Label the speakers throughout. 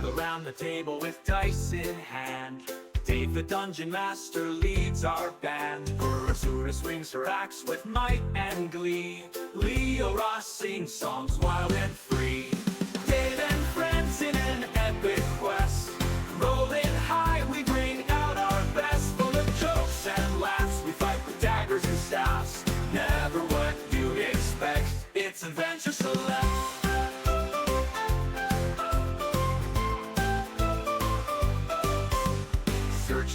Speaker 1: gather round the table with dice in hand. Dave the Dungeon Master leads our band. Urizura swings her axe with might and glee. Leorah sings songs wild and free. Dave and friends in an epic quest. Rolling high, we bring out our best. Full of jokes and laughs, we fight with daggers and staffs. Never what you'd expect, it's Adventure Select.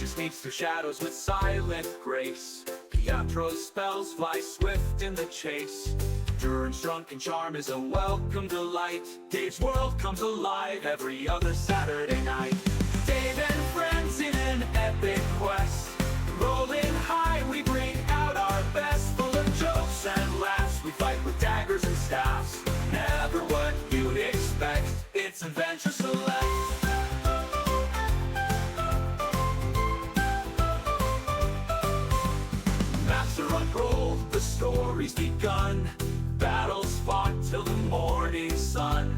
Speaker 1: Sneaks through shadows with silent grace. Pietro's spells fly swift in the chase. Durin's drunken charm is a welcome delight. Dave's world comes alive every other Saturday night. Dave and friends in an epic quest. Rolling high, we bring out our best. Full of jokes and laughs, we fight with daggers and staffs. Never what you'd expect, it's Adventure Select. Unrolled, the story's begun. Battles fought till the morning sun.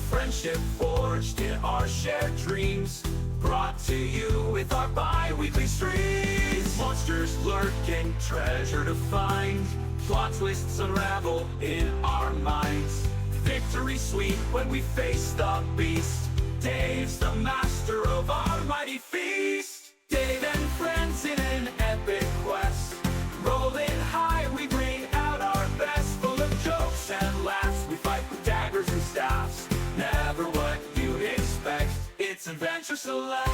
Speaker 1: Friendship forged in our shared dreams. Brought to you with our bi-weekly streams. Monsters lurking, treasure to find. Plot twists unravel in our minds. Victory sweet when we face the beast. Dave's the master of our mighty feast. Dave and friends in an epic quest. Rolling high, we bring out our best. Full of jokes and laughs, we fight with daggers and staffs. Never what you'd expect, it's Adventure Select.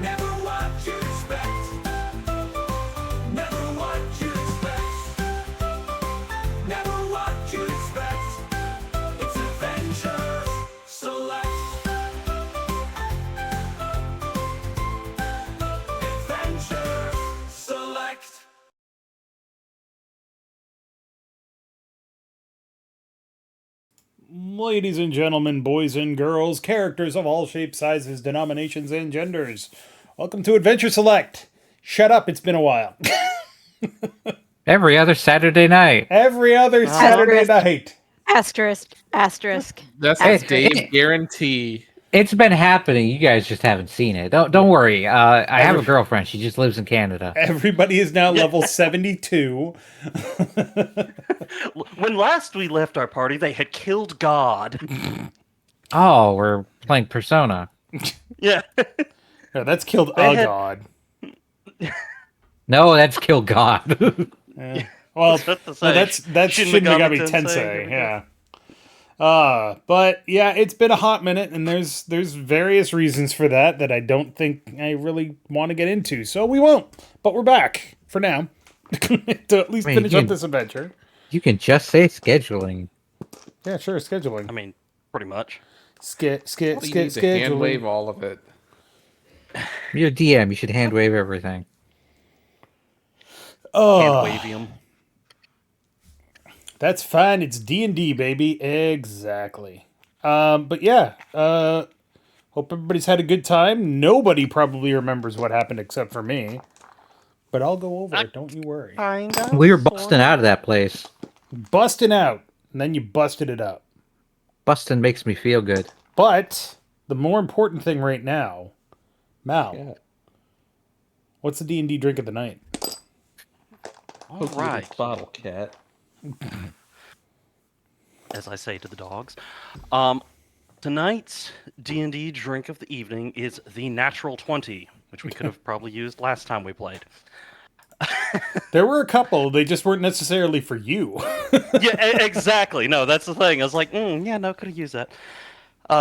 Speaker 1: Never what you'd expect. Never what you'd expect. Never what you'd expect, it's Adventure Select. Adventure Select.
Speaker 2: Ladies and gentlemen, boys and girls, characters of all shapes, sizes, denominations, and genders, welcome to Adventure Select. Shut up, it's been a while.
Speaker 3: Every other Saturday night.
Speaker 2: Every other Saturday night.
Speaker 4: Asterisk, asterisk.
Speaker 5: That's a Dave guarantee.
Speaker 3: It's been happening. You guys just haven't seen it. Don't worry. I have a girlfriend. She just lives in Canada.
Speaker 2: Everybody is now level 72.
Speaker 6: When last we left our party, they had killed God.
Speaker 3: Oh, we're playing Persona.
Speaker 6: Yeah.
Speaker 2: No, that's killed a god.
Speaker 3: No, that's kill God.
Speaker 2: Yeah. Well, that's Shin Megami Tensei. Yeah. But yeah, it's been a hot minute, and there's various reasons for that I don't think I really want to get into, so we won't. But we're back for now to at least finish up this adventure.
Speaker 3: You can just say scheduling.
Speaker 2: Yeah, sure, scheduling.
Speaker 6: I mean, pretty much.
Speaker 2: Scheduling.
Speaker 5: Hand wave all of it.
Speaker 3: You're a DM. You should hand wave everything.
Speaker 2: Oh,
Speaker 6: Hand wavium.
Speaker 2: That's fine. It's D&D, baby. Exactly. But yeah, hope everybody's had a good time. Nobody probably remembers what happened except for me. But I'll go over it. Don't you worry.
Speaker 3: We were busting out of that place.
Speaker 2: Busting out. And then you busted it up.
Speaker 3: Busting makes me feel good.
Speaker 2: But the more important thing right now, Mal, what's the D&D drink of the night?
Speaker 6: All right.
Speaker 5: Bottle cat.
Speaker 6: As I say to the dogs. Tonight's D&D drink of the evening is the Natural 20, which we could have probably used last time we played.
Speaker 2: There were a couple. They just weren't necessarily for you.
Speaker 6: Yeah, exactly. No, that's the thing. I was like, yeah, no, could have used that.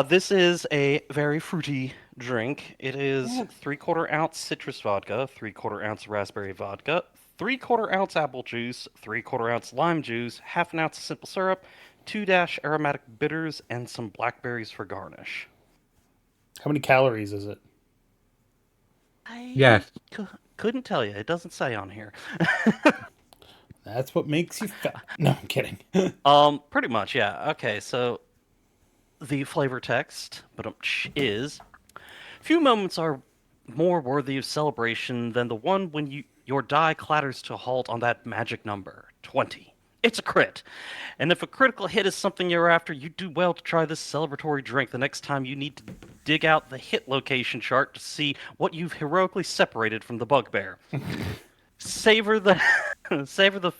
Speaker 6: This is a very fruity drink. It is 3/4 ounce citrus vodka, 3/4 ounce raspberry vodka, 3/4 ounce apple juice, 3/4 ounce lime juice, 1/2 ounce of simple syrup, 2 dash aromatic bitters, and some blackberries for garnish.
Speaker 2: How many calories is it?
Speaker 6: I couldn't tell you. It doesn't say on here.
Speaker 2: That's what makes you fat. No, I'm kidding.
Speaker 6: Pretty much, yeah. Okay, so the flavor text is: few moments are more worthy of celebration than the one when your die clatters to a halt on that magic number, 20. It's a crit. And if a critical hit is something you're after, you do well to try this celebratory drink the next time you need to dig out the hit location chart to see what you've heroically separated from the bugbear. Savor the savor the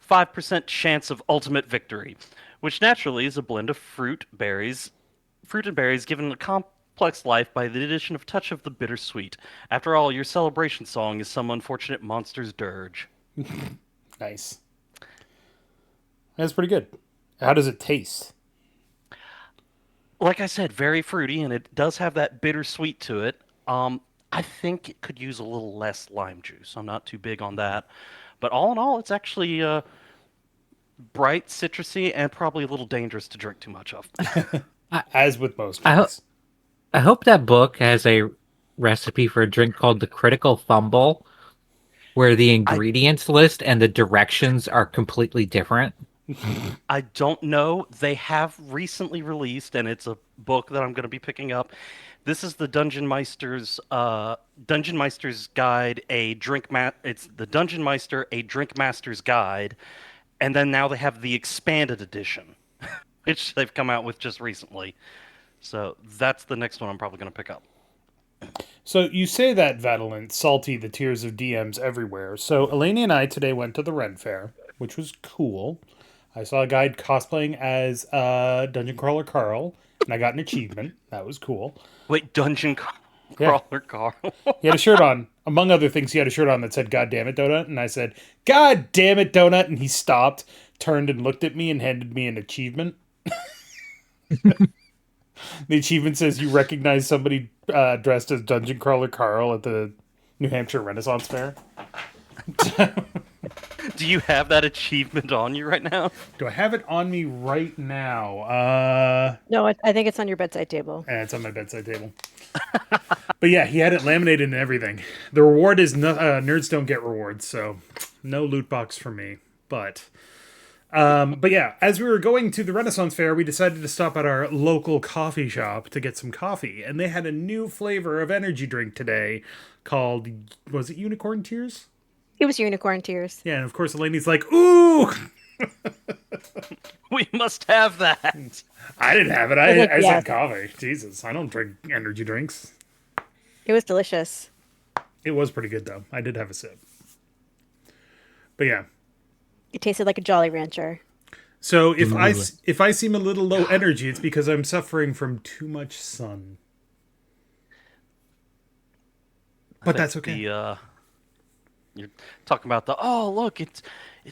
Speaker 6: 5% chance of ultimate victory, which naturally is a blend of fruit and berries given a complex life by the addition of a touch of the bittersweet. After all, your celebration song is some unfortunate monster's dirge.
Speaker 2: Nice. That's pretty good. How does it taste?
Speaker 6: Like I said, very fruity, and it does have that bittersweet to it. I think it could use a little less lime juice. I'm not too big on that. But all in all, it's actually bright, citrusy, and probably a little dangerous to drink too much of.
Speaker 2: As with most
Speaker 3: I, ho-
Speaker 2: drinks.
Speaker 3: I hope that book has a recipe for a drink called the Critical Fumble, where the ingredients list and the directions are completely different.
Speaker 6: I don't know. They have recently released, and it's a book that I'm going to be picking up. This is the Dungeon Meister's Guide, it's the Dungeon Meister, a Drink Master's Guide, and then now they have the expanded edition, which they've come out with just recently. So that's the next one I'm probably going to pick up.
Speaker 2: So you say that, Valent, salty, the tears of DMs everywhere. So Eleni and I today went to the Ren Fair, which was cool. I saw a guy cosplaying as Dungeon Crawler Carl, and I got an achievement. That was cool.
Speaker 6: Wait, Dungeon
Speaker 2: Yeah.
Speaker 6: Crawler Carl?
Speaker 2: He had a shirt on. Among other things, he had a shirt on that said, "God damn it, Donut." And I said, "God damn it, Donut." And he stopped, turned and looked at me and handed me an achievement. The achievement says you recognize somebody dressed as Dungeon Crawler Carl at the New Hampshire Renaissance Fair.
Speaker 6: Do you have that achievement on you right now?
Speaker 2: Do I have it on me right now?
Speaker 4: No, I think it's on your bedside table.
Speaker 2: It's on my bedside table. But yeah, he had it laminated and everything. The reward is nerds don't get rewards, so no loot box for me. But yeah, as we were going to the Renaissance Fair, we decided to stop at our local coffee shop to get some coffee, and they had a new flavor of energy drink today called, was it Unicorn Tears?
Speaker 4: It was Unicorn Tears.
Speaker 2: Yeah, and of course Elene's like, "Ooh!"
Speaker 6: We must have that.
Speaker 2: I didn't have it. I said coffee. Jesus, I don't drink energy drinks.
Speaker 4: It was delicious.
Speaker 2: It was pretty good, though. I did have a sip. But yeah.
Speaker 4: It tasted like a Jolly Rancher.
Speaker 2: So if I seem a little low energy, it's because I'm suffering from too much sun. But that's okay.
Speaker 6: You're talking about look, it's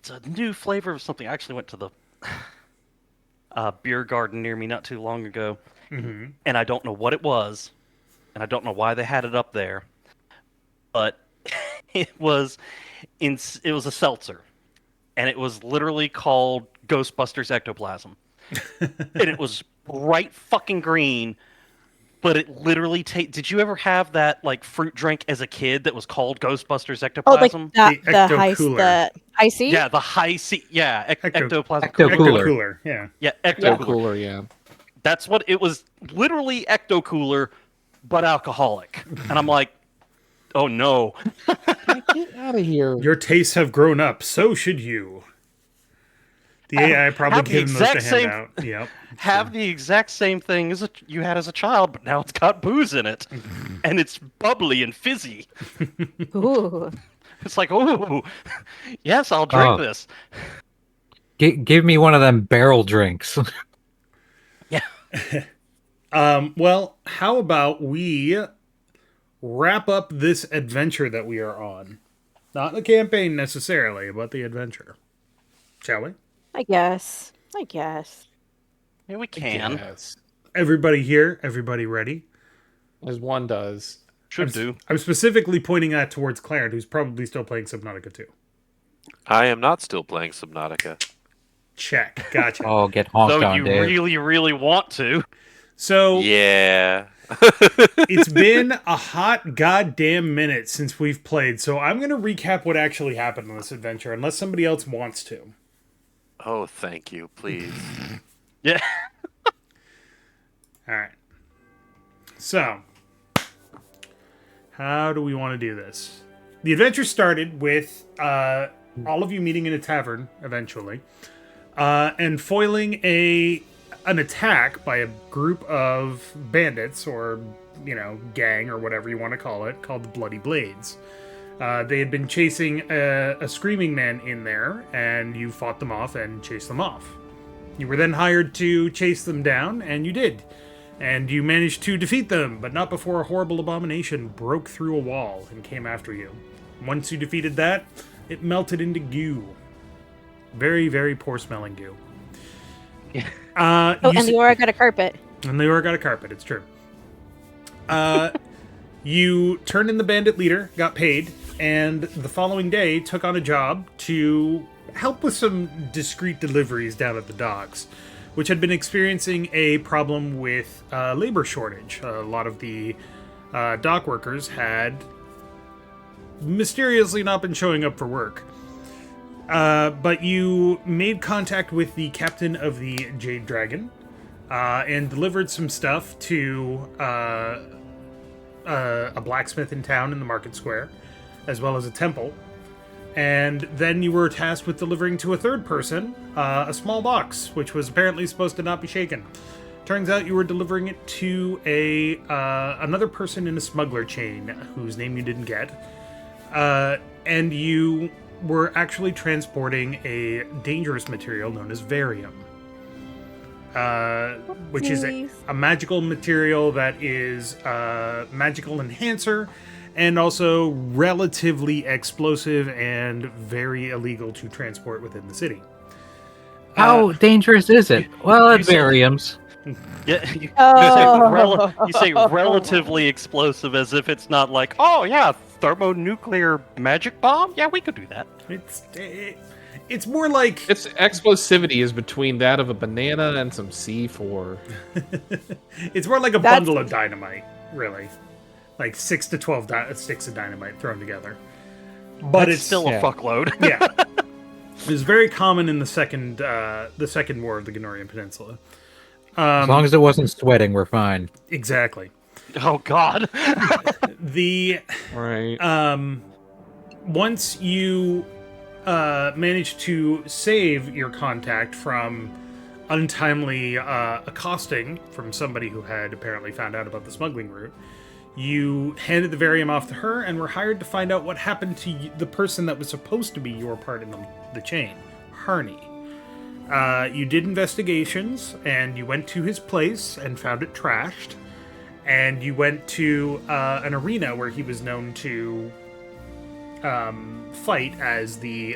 Speaker 6: a new flavor of something. I actually went to the beer garden near me not too long ago, and I don't know what it was, and I don't know why they had it up there, but it was a seltzer, and it was literally called Ghostbusters Ectoplasm, and it was bright fucking green. But it literally did you ever have that like fruit drink as a kid that was called Ghostbusters Ectoplasm?
Speaker 4: Oh, like the
Speaker 2: Ecto-Cooler.
Speaker 4: high C?
Speaker 6: Yeah, the high C. Yeah, Ectoplasm.
Speaker 2: Ecto-Cooler. Yeah.
Speaker 6: Yeah, Ecto
Speaker 5: Cooler, yeah.
Speaker 6: That's what it was. Literally Ecto Cooler, but alcoholic. And I'm like, oh no.
Speaker 5: Get out of here.
Speaker 2: Your tastes have grown up. So should you. The AI probably gave them those to hand out. Yep.
Speaker 6: Have the exact same thing as you had as a child, but now it's got booze in it, and it's bubbly and fizzy.
Speaker 4: Ooh.
Speaker 6: It's like, ooh, yes, I'll drink this.
Speaker 3: Give me one of them barrel drinks.
Speaker 6: Yeah.
Speaker 2: Well, how about we wrap up this adventure that we are on? Not the campaign necessarily, but the adventure. Shall we?
Speaker 4: I guess.
Speaker 6: Yeah, we can.
Speaker 5: Yes.
Speaker 2: Everybody here? Everybody ready?
Speaker 5: As one does.
Speaker 2: I'm specifically pointing that towards Clarence, who's probably still playing Subnautica 2.
Speaker 7: I am not still playing Subnautica.
Speaker 2: Check. Gotcha.
Speaker 3: Oh, get honked
Speaker 6: Though
Speaker 3: on,
Speaker 6: you
Speaker 3: Dave.
Speaker 6: really, really want to.
Speaker 2: So
Speaker 7: Yeah.
Speaker 2: it's been a hot goddamn minute since we've played, so I'm going to recap what actually happened on this adventure, unless somebody else wants to.
Speaker 7: Oh, thank you, please.
Speaker 6: Yeah.
Speaker 2: All right. So, how do we want to do this? The adventure started with all of you meeting in a tavern eventually, and foiling an attack by a group of bandits, or gang, or whatever you want to call it, called the Bloody Blades. They had been chasing a screaming man in there, and you fought them off and chased them off. You were then hired to chase them down, and you did. And you managed to defeat them, but not before a horrible abomination broke through a wall and came after you. Once you defeated that, it melted into goo. Very, very poor smelling goo.
Speaker 4: And Leorah got a carpet.
Speaker 2: And Leorah got a carpet, it's true. You turned in the bandit leader, got paid, and the following day took on a job to help with some discreet deliveries down at the docks, which had been experiencing a problem with labor shortage. A lot of the dock workers had mysteriously not been showing up for work. But you made contact with the captain of the Jade Dragon and delivered some stuff to a blacksmith in town in the market square, as well as a temple. And then you were tasked with delivering to a third person a small box, which was apparently supposed to not be shaken. Turns out you were delivering it to another person in a smuggler chain, whose name you didn't get. And you were actually transporting a dangerous material known as Varium. Which is a magical material that is a magical enhancer, and also relatively explosive and very illegal to transport within the city.
Speaker 3: How dangerous is it? Well, at Variums.
Speaker 6: Yeah,
Speaker 4: Oh.
Speaker 6: you say relatively explosive as if it's not like, oh yeah, thermonuclear magic bomb? Yeah, we could do that.
Speaker 2: It's more like...
Speaker 5: Its explosivity is between that of a banana and some C4.
Speaker 2: It's more like a bundle of dynamite, really. Like 6 to 12 sticks of dynamite thrown together. But it's
Speaker 6: still a fuckload.
Speaker 2: Yeah. It was very common in the second war of the Ganorian Peninsula.
Speaker 3: As long as it wasn't sweating, we're fine.
Speaker 2: Exactly.
Speaker 6: Oh God.
Speaker 5: Right.
Speaker 2: Once you managed to save your contact from untimely accosting from somebody who had apparently found out about the smuggling route, you handed the Varium off to her and were hired to find out what happened to the person that was supposed to be your part in the chain, Harney. You did investigations, and you went to his place and found it trashed, and you went to an arena where he was known to fight as the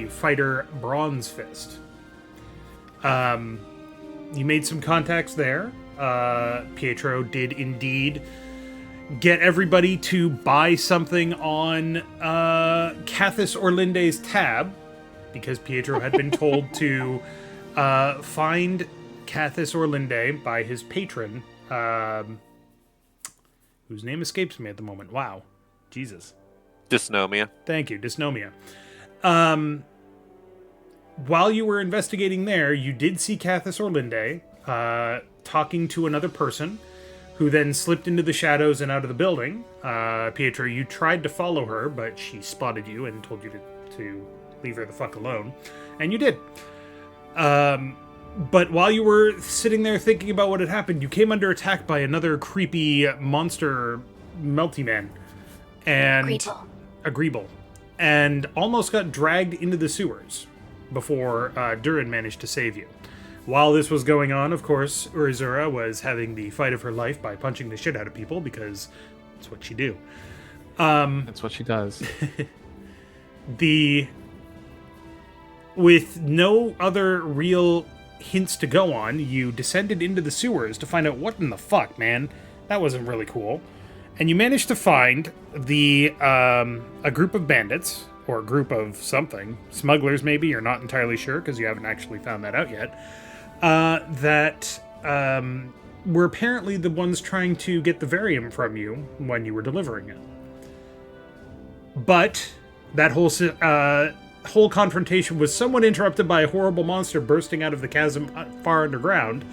Speaker 2: fighter Bronze Fist. You made some contacts there. Pietro did indeed get everybody to buy something on Cathis Orlinde's tab, because Pietro had been told to find Cathis Orlinde by his patron, whose name escapes me at the moment. Wow. Jesus.
Speaker 7: Dysnomia.
Speaker 2: Thank you, Dysnomia. While you were investigating there, you did see Cathis Orlinde talking to another person, who then slipped into the shadows and out of the building. Pietro, you tried to follow her, but she spotted you and told you to leave her the fuck alone. And you did. But while you were sitting there thinking about what had happened, you came under attack by another creepy monster melty man. And Agreeable. And almost got dragged into the sewers before Durin managed to save you. While this was going on, of course, Urizura was having the fight of her life by punching the shit out of people, because that's what she do.
Speaker 5: That's what she does.
Speaker 2: With no other real hints to go on, you descended into the sewers to find out what in the fuck, man. That wasn't really cool. And you managed to find a group of bandits, or a group of something, smugglers maybe, you're not entirely sure because you haven't actually found that out yet, that were apparently the ones trying to get the Varium from you when you were delivering it. But that whole confrontation was somewhat interrupted by a horrible monster bursting out of the chasm far underground,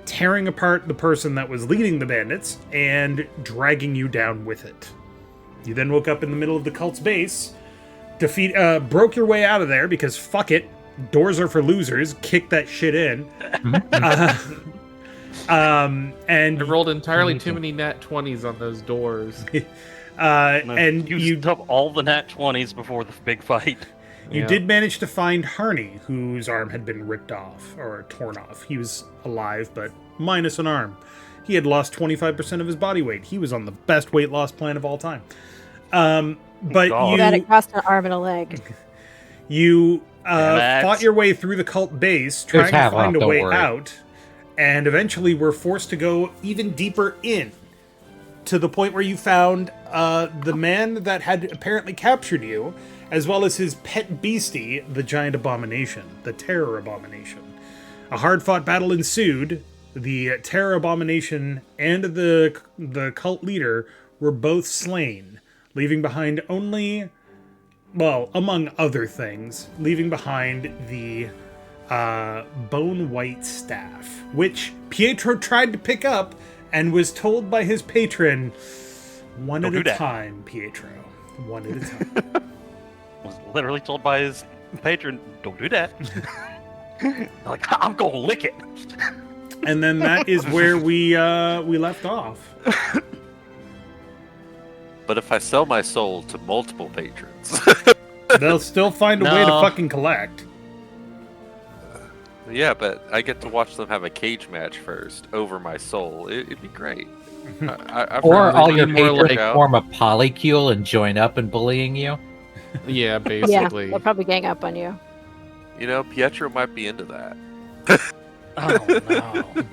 Speaker 2: tearing apart the person that was leading the bandits and dragging you down with it. You then woke up in the middle of the cult's base broke your way out of there because fuck it, doors are for losers. Kick that shit in. And
Speaker 5: I rolled entirely too many nat 20s on those doors.
Speaker 2: and
Speaker 6: you
Speaker 2: you
Speaker 6: up all the nat 20s before the big fight.
Speaker 2: You did manage to find Harney, whose arm had been ripped off, or torn off. He was alive, but minus an arm. He had lost 25% of his body weight. He was on the best weight loss plan of all time. But
Speaker 6: God.
Speaker 4: That it cost an arm and a leg.
Speaker 2: you fought your way through the cult base, trying to find a way out, and eventually were forced to go even deeper in, to the point where you found the man that had apparently captured you, as well as his pet beastie, the giant abomination, the terror abomination. A hard-fought battle ensued. The terror abomination and the cult leader were both slain, leaving behind only, well, among other things, leaving behind the bone-white staff, which Pietro tried to pick up and was told by his patron, one at a time, Pietro. One at a time.
Speaker 6: Was literally told by his patron, don't do that. Like, I'm gonna lick it.
Speaker 2: And then that is where we left off.
Speaker 7: But if I sell my soul to multiple patrons,
Speaker 2: they'll still find a way to fucking collect.
Speaker 7: Yeah, but I get to watch them have a cage match first over my soul. It'd be great.
Speaker 3: Or all your
Speaker 5: more
Speaker 3: patrons form a polycule and join up in bullying you.
Speaker 5: Yeah, basically.
Speaker 4: Yeah, they'll probably gang up on you.
Speaker 7: You know, Pietro might be into that.
Speaker 6: Oh no.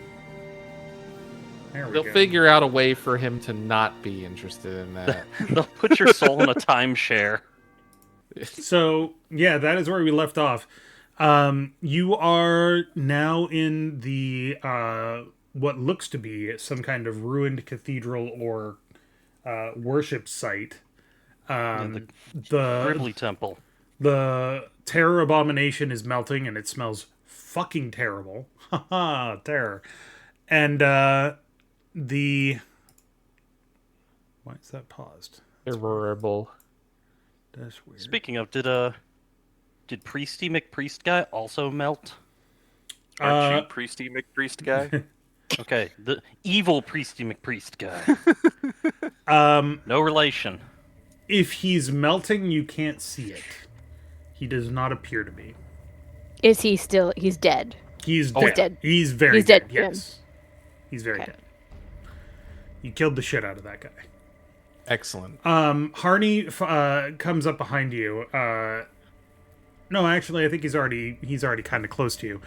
Speaker 5: They'll figure out a way for him to not be interested in that.
Speaker 6: They'll put your soul in a timeshare.
Speaker 2: So, yeah, that is where we left off. You are now in the what looks to be some kind of ruined cathedral or worship site.
Speaker 6: The Gridley Temple.
Speaker 2: The terror abomination is melting and it smells fucking terrible. Haha, terror. And the... Why is that paused?
Speaker 5: Terrible.
Speaker 2: That's weird.
Speaker 6: Speaking of, did Priesty McPriest guy also melt?
Speaker 7: Aren't you Priesty McPriest guy?
Speaker 6: Okay, the evil Priesty McPriest guy. No relation.
Speaker 2: If he's melting, you can't see it. He does not appear to be.
Speaker 4: Is he still? He's dead.
Speaker 2: He's dead.
Speaker 4: He's dead.
Speaker 2: He's very
Speaker 4: He's
Speaker 2: dead.
Speaker 4: dead,
Speaker 2: Yes. He's very
Speaker 4: Okay.
Speaker 2: dead. You killed the shit out of that guy.
Speaker 5: Excellent.
Speaker 2: Harney comes up behind you. No, actually, I think he's already kind of close to you.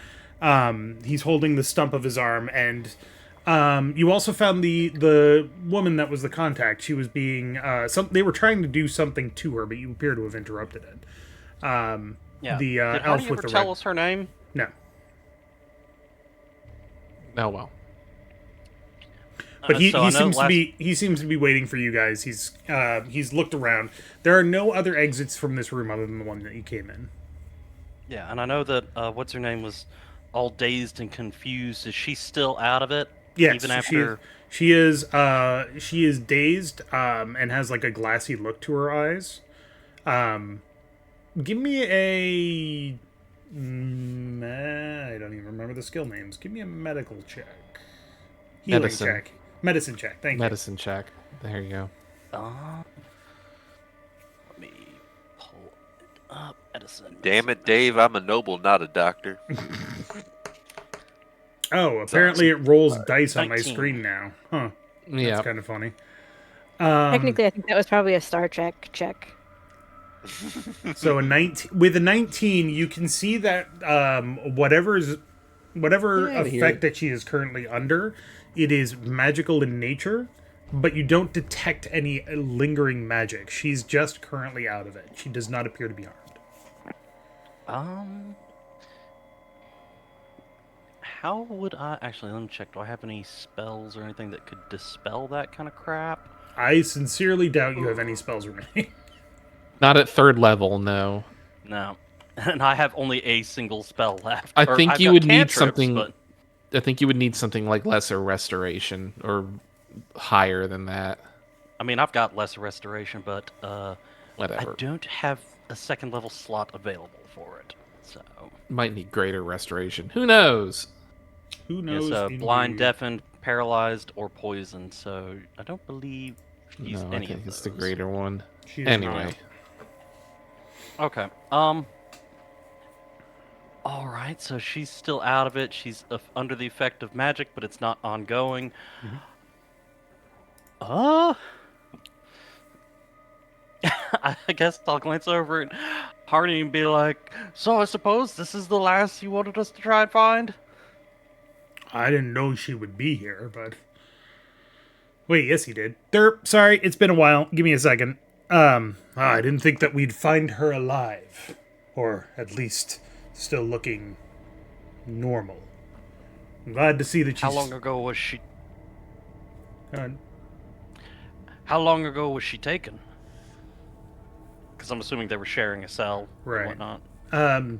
Speaker 2: He's holding the stump of his arm, and you also found the woman that was the contact. She was being they were trying to do something to her, but you appear to have interrupted it.
Speaker 6: Yeah.
Speaker 2: The
Speaker 6: Did
Speaker 2: elf
Speaker 6: Harney
Speaker 2: with
Speaker 6: ever
Speaker 2: the
Speaker 6: tell
Speaker 2: red.
Speaker 6: us her name?
Speaker 2: No,
Speaker 5: Oh, well.
Speaker 2: but he
Speaker 6: So I know
Speaker 2: seems to be waiting for you guys. He's looked around. There are no other exits from this room other than the one that you came in.
Speaker 6: Yeah, and I know that what's her name was all dazed and confused. Is she still out of it?
Speaker 2: Yes,
Speaker 6: Even after
Speaker 2: she is dazed and has like a glassy look to her eyes. Give me a I don't even remember the skill names. Give me a medical check. Healing
Speaker 5: Medicine.
Speaker 2: check. Medicine check. Thank you.
Speaker 5: Medicine check. There you go.
Speaker 6: let me pull it up. Medicine.
Speaker 7: Damn it, Dave, I'm a noble, not a doctor.
Speaker 2: Oh, apparently it rolls dice on my
Speaker 6: 19.
Speaker 2: screen now. Huh.
Speaker 5: Yeah.
Speaker 2: That's kind of funny.
Speaker 4: Technically, I think that was probably a Star Trek check.
Speaker 2: So with a 19, you can see that whatever
Speaker 5: Get outta here.
Speaker 2: effect that she is currently under, it is magical in nature, but you don't detect any lingering magic. She's just currently out of it. She does not appear to be harmed.
Speaker 6: How would I actually? Let me check. Do I have any spells or anything that could dispel that kind of crap?
Speaker 2: I sincerely doubt you have any spells remaining.
Speaker 5: Not at 3rd level, no.
Speaker 6: No, and I have only a single spell left.
Speaker 5: I
Speaker 6: Or
Speaker 5: think
Speaker 6: I've
Speaker 5: you
Speaker 6: got
Speaker 5: would need
Speaker 6: cantrips,
Speaker 5: something.
Speaker 6: but-
Speaker 5: I think you would need something like lesser restoration or higher than that.
Speaker 6: I mean, I've got lesser restoration, but I
Speaker 5: Whatever.
Speaker 6: don't have a second level slot available for it. So
Speaker 5: Might need greater restoration. Who knows?
Speaker 2: Who knows?
Speaker 6: it's blind, deafened, paralyzed, or poisoned. So I don't believe she's
Speaker 5: No,
Speaker 6: any
Speaker 5: I think
Speaker 6: of
Speaker 5: it's
Speaker 6: those.
Speaker 5: the greater one.
Speaker 2: She's
Speaker 5: Anyway.
Speaker 2: not.
Speaker 6: Okay. All right. So she's still out of it. She's under the effect of magic, but it's not ongoing. I guess I'll glance over at Hardy and be like, "So I suppose this is the last you wanted us to try and find?"
Speaker 2: I didn't know she would be here, but wait, yes, he did. Derp. Sorry, it's been a while. Give me a second. I didn't think that we'd find her alive, or at least still looking normal. I'm glad to see that she's.
Speaker 6: How long ago was she?
Speaker 2: Uh,
Speaker 6: How long ago was she taken? Because I'm assuming they were sharing a cell
Speaker 2: Right.
Speaker 6: and whatnot.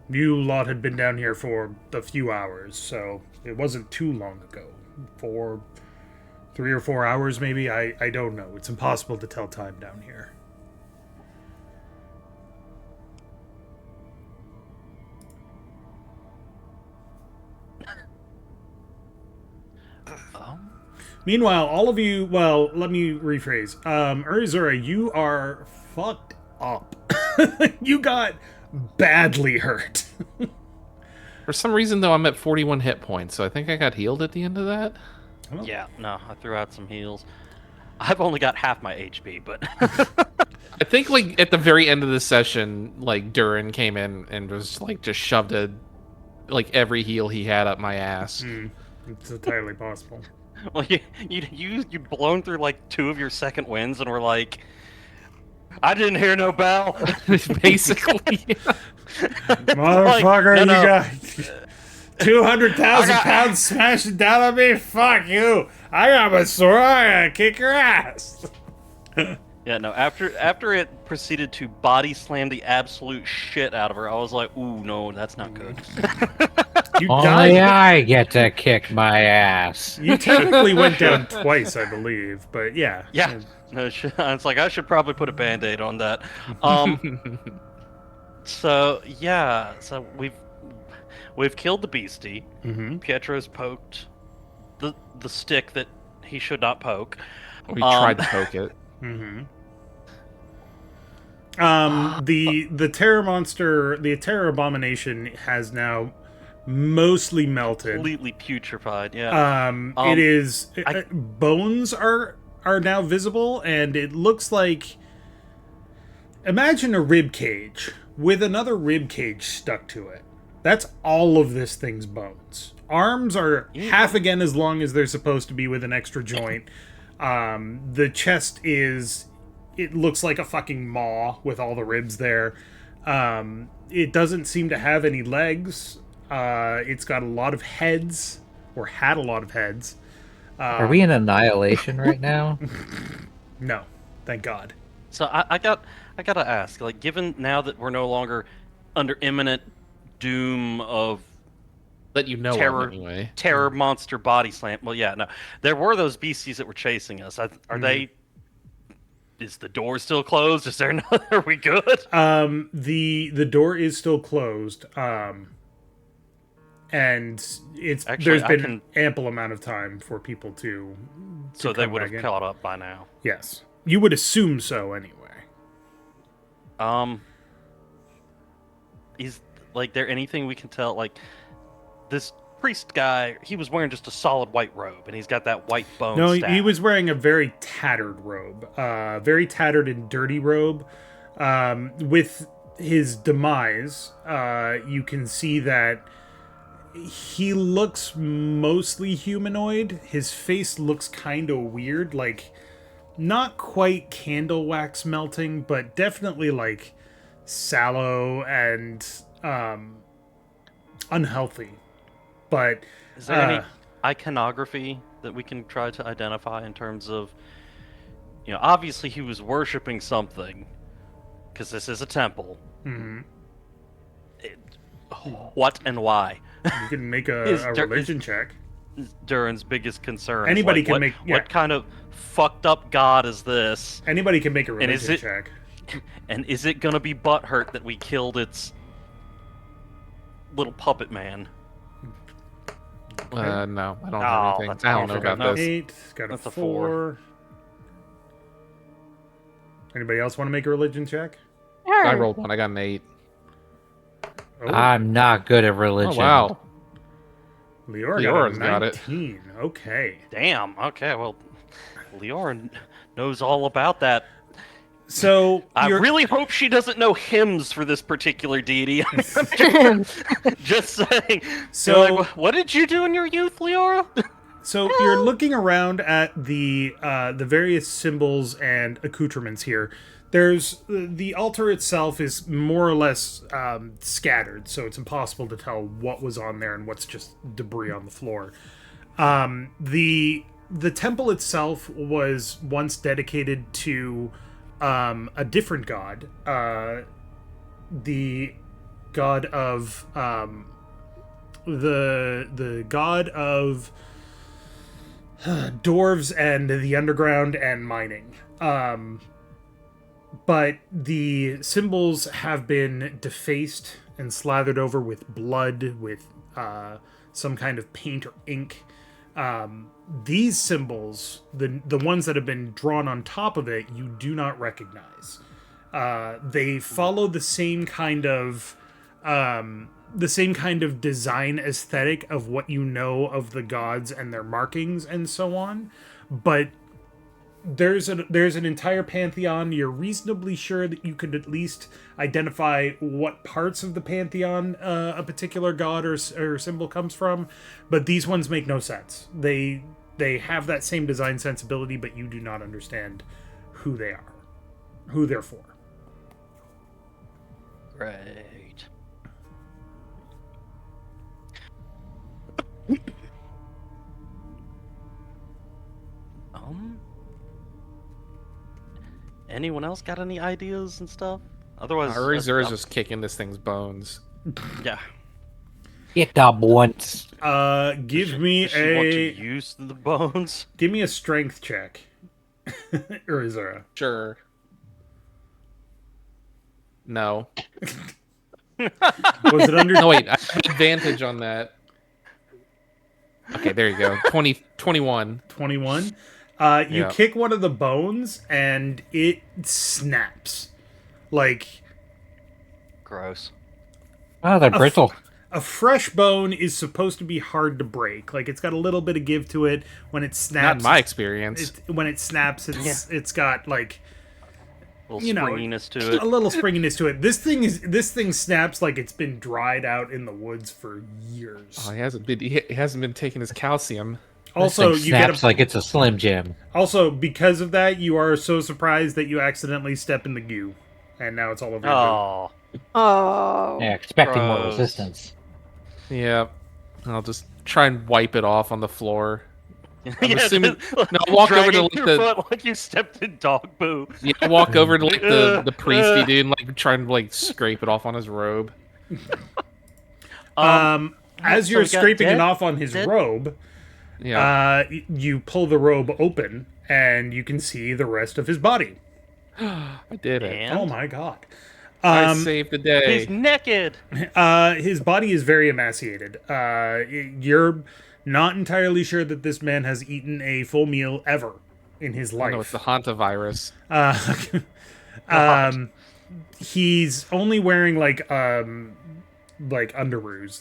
Speaker 2: You lot had been down here for a few hours, so it wasn't too long ago. 3 or 4 hours, maybe? I don't know. It's impossible to tell time down here. Meanwhile, all of you... Well, let me rephrase. Urizura, you are fucked up. You got badly hurt.
Speaker 5: For some reason, though, I'm at 41 hit points, so I think I got healed at the end of that.
Speaker 6: Yeah, no, I threw out some heals. I've only got half my HP, but...
Speaker 5: I think, like, at the very end of the session, like, Durin came in and was, like, just shoved every heal he had up my ass.
Speaker 2: It's entirely possible.
Speaker 6: Well, you'd blown through, like, 2 of your second winds and were like... I didn't hear no bell.
Speaker 5: Basically.
Speaker 2: Motherfucker,
Speaker 6: no.
Speaker 2: you got 200,000 pounds smashing down on me? Fuck you. I got my sword. I gotta kick your ass.
Speaker 6: Yeah, no, after it proceeded to body slam the absolute shit out of her, I was like, ooh, no, that's not good.
Speaker 2: You
Speaker 3: Only
Speaker 2: died.
Speaker 3: I get to kick my ass.
Speaker 2: You technically went down twice, I believe, but yeah.
Speaker 6: Yeah. No, it's like I should probably put a band-aid on that. So we've killed the beastie. Pietro's poked the stick that he should not poke.
Speaker 5: We tried to poke it.
Speaker 2: The terror monster, the terror abomination, has now mostly melted.
Speaker 6: Completely putrefied. Yeah.
Speaker 2: It is bones are now visible, and it looks like, imagine a rib cage with another rib cage stuck to it. That's all of this thing's bones. Arms are half again as long as they're supposed to be with an extra joint. The chest it looks like a fucking maw with all the ribs there. It doesn't seem to have any legs. It's got a lot of heads, or had a lot of heads.
Speaker 3: Are we in annihilation right now?
Speaker 2: No, thank God.
Speaker 6: So I gotta ask, like, given now that we're no longer under imminent doom of
Speaker 5: That you know
Speaker 6: terror,
Speaker 5: of, anyway.
Speaker 6: terror monster body slam. Well, yeah, no, there were those beasties that were chasing us. Are they? Is the door still closed? Is there no? Are we good?
Speaker 2: The door is still closed. And it's
Speaker 6: Actually,
Speaker 2: there's been an ample amount of time for people to
Speaker 6: So they
Speaker 2: come
Speaker 6: would
Speaker 2: back
Speaker 6: have
Speaker 2: in.
Speaker 6: caught up by now.
Speaker 2: Yes, you would assume so anyway.
Speaker 6: Is there anything we can tell? Like, this priest guy, he was wearing just a solid white robe, and he's got that white bone.
Speaker 2: No,
Speaker 6: staff.
Speaker 2: he was wearing a very tattered robe, very tattered and dirty robe. With his demise, you can see that he looks mostly humanoid. His face looks kind of weird, like not quite candle wax melting, but definitely like sallow and unhealthy. But
Speaker 6: is there any iconography that we can try to identify in terms of, obviously he was worshiping something, because this is a temple. What and why?
Speaker 2: You can make a religion check.
Speaker 6: Durin's biggest concern.
Speaker 2: Anybody
Speaker 6: is,
Speaker 2: can
Speaker 6: what,
Speaker 2: make. Yeah.
Speaker 6: What kind of fucked up god is this?
Speaker 2: Anybody can make a
Speaker 6: And is
Speaker 2: religion
Speaker 6: it-
Speaker 2: check.
Speaker 6: And is it gonna be butthurt that we killed its little puppet man?
Speaker 5: No, I don't have
Speaker 6: Oh,
Speaker 5: anything.
Speaker 6: that's
Speaker 5: I don't know
Speaker 6: awful.
Speaker 5: about this.
Speaker 2: 8, got a
Speaker 6: That's a
Speaker 2: 4. Anybody else want to make a religion check?
Speaker 5: I
Speaker 4: Sure.
Speaker 5: rolled 1. I got an 8.
Speaker 2: Oh,
Speaker 3: I'm not good at religion.
Speaker 5: Oh wow.
Speaker 2: Leorah
Speaker 5: Leorah's
Speaker 2: got
Speaker 5: got
Speaker 2: a
Speaker 5: it.
Speaker 2: 19. Okay.
Speaker 6: Damn. Okay. Well, Leorah knows all about that.
Speaker 2: So
Speaker 6: I
Speaker 2: you're,
Speaker 6: really hope she doesn't know hymns for this particular deity. Just saying.
Speaker 2: So-
Speaker 6: You're like, what did you do in your youth, Leorah?
Speaker 2: So you're looking around at the various symbols and accoutrements here. There's the altar itself is more or less scattered, so it's impossible to tell what was on there and what's just debris on the floor. The temple itself was once dedicated to a different god, the god of the god of dwarves and the underground and mining. But the symbols have been defaced and slathered over with blood, with some kind of paint or ink. These symbols, the ones that have been drawn on top of it, you do not recognize. They follow the same kind of design aesthetic of what you know of the gods and their markings and so on, but there's an entire pantheon. You're reasonably sure that you could at least identify what parts of the pantheon a particular god or symbol comes from, but these ones make no sense. They have that same design sensibility, but you do not understand who they are, who they're for.
Speaker 6: Right. Anyone else got any ideas and stuff? Otherwise,
Speaker 5: Urizura's just kicking this thing's bones.
Speaker 6: yeah.
Speaker 3: Get up once.
Speaker 2: Give me
Speaker 6: Does she want to
Speaker 2: a
Speaker 6: use the bones?
Speaker 2: give me a strength check, Urizura.
Speaker 5: Sure. No.
Speaker 2: Was it under?
Speaker 5: No, wait. I have advantage on that. Okay, there you go. 21.
Speaker 2: 21. You
Speaker 5: Yeah.
Speaker 2: kick one of the bones and it snaps. Like
Speaker 6: Gross.
Speaker 3: Oh, they're brittle.
Speaker 2: a fresh bone is supposed to be hard to break. Like it's got a little bit of give to it. When it
Speaker 5: Not
Speaker 2: snaps,
Speaker 5: in my experience.
Speaker 2: when it snaps, it's got like
Speaker 6: A little springiness to it.
Speaker 2: a little springiness to it. This thing snaps like it's been dried out in the woods for years.
Speaker 5: Oh, he hasn't been taking his calcium.
Speaker 2: Also,
Speaker 3: This thing
Speaker 2: you get
Speaker 3: snaps like it's a Slim Jim.
Speaker 2: also because of that, you are so surprised that you accidentally step in the goo, and now it's all over your boot.
Speaker 6: Oh.
Speaker 4: Oh.
Speaker 3: Yeah, expecting more
Speaker 6: Gross.
Speaker 3: resistance.
Speaker 5: Yeah. I'll just try and wipe it off on the floor.
Speaker 6: Yeah,
Speaker 5: assuming-
Speaker 6: just,
Speaker 5: no, I'll walk over to,
Speaker 6: dragging
Speaker 5: like,
Speaker 6: your
Speaker 5: the-
Speaker 6: foot like you stepped in dog poo.
Speaker 5: Yeah, I walk over to like the priesty dude and like try and like scrape it off on his robe.
Speaker 2: As
Speaker 6: so
Speaker 2: you're
Speaker 6: we got
Speaker 2: scraping
Speaker 6: dead-
Speaker 2: it off on his
Speaker 6: dead-
Speaker 2: robe,
Speaker 5: Yeah.
Speaker 2: you pull the robe open, and you can see the rest of his body.
Speaker 5: I did it.
Speaker 6: And
Speaker 2: Oh my god!
Speaker 5: I saved the day.
Speaker 6: he's naked.
Speaker 2: His body is very emaciated. You're not entirely sure that this man has eaten a full meal ever in his
Speaker 5: No, it's
Speaker 2: life.
Speaker 5: the hantavirus.
Speaker 2: He's only wearing like underoos,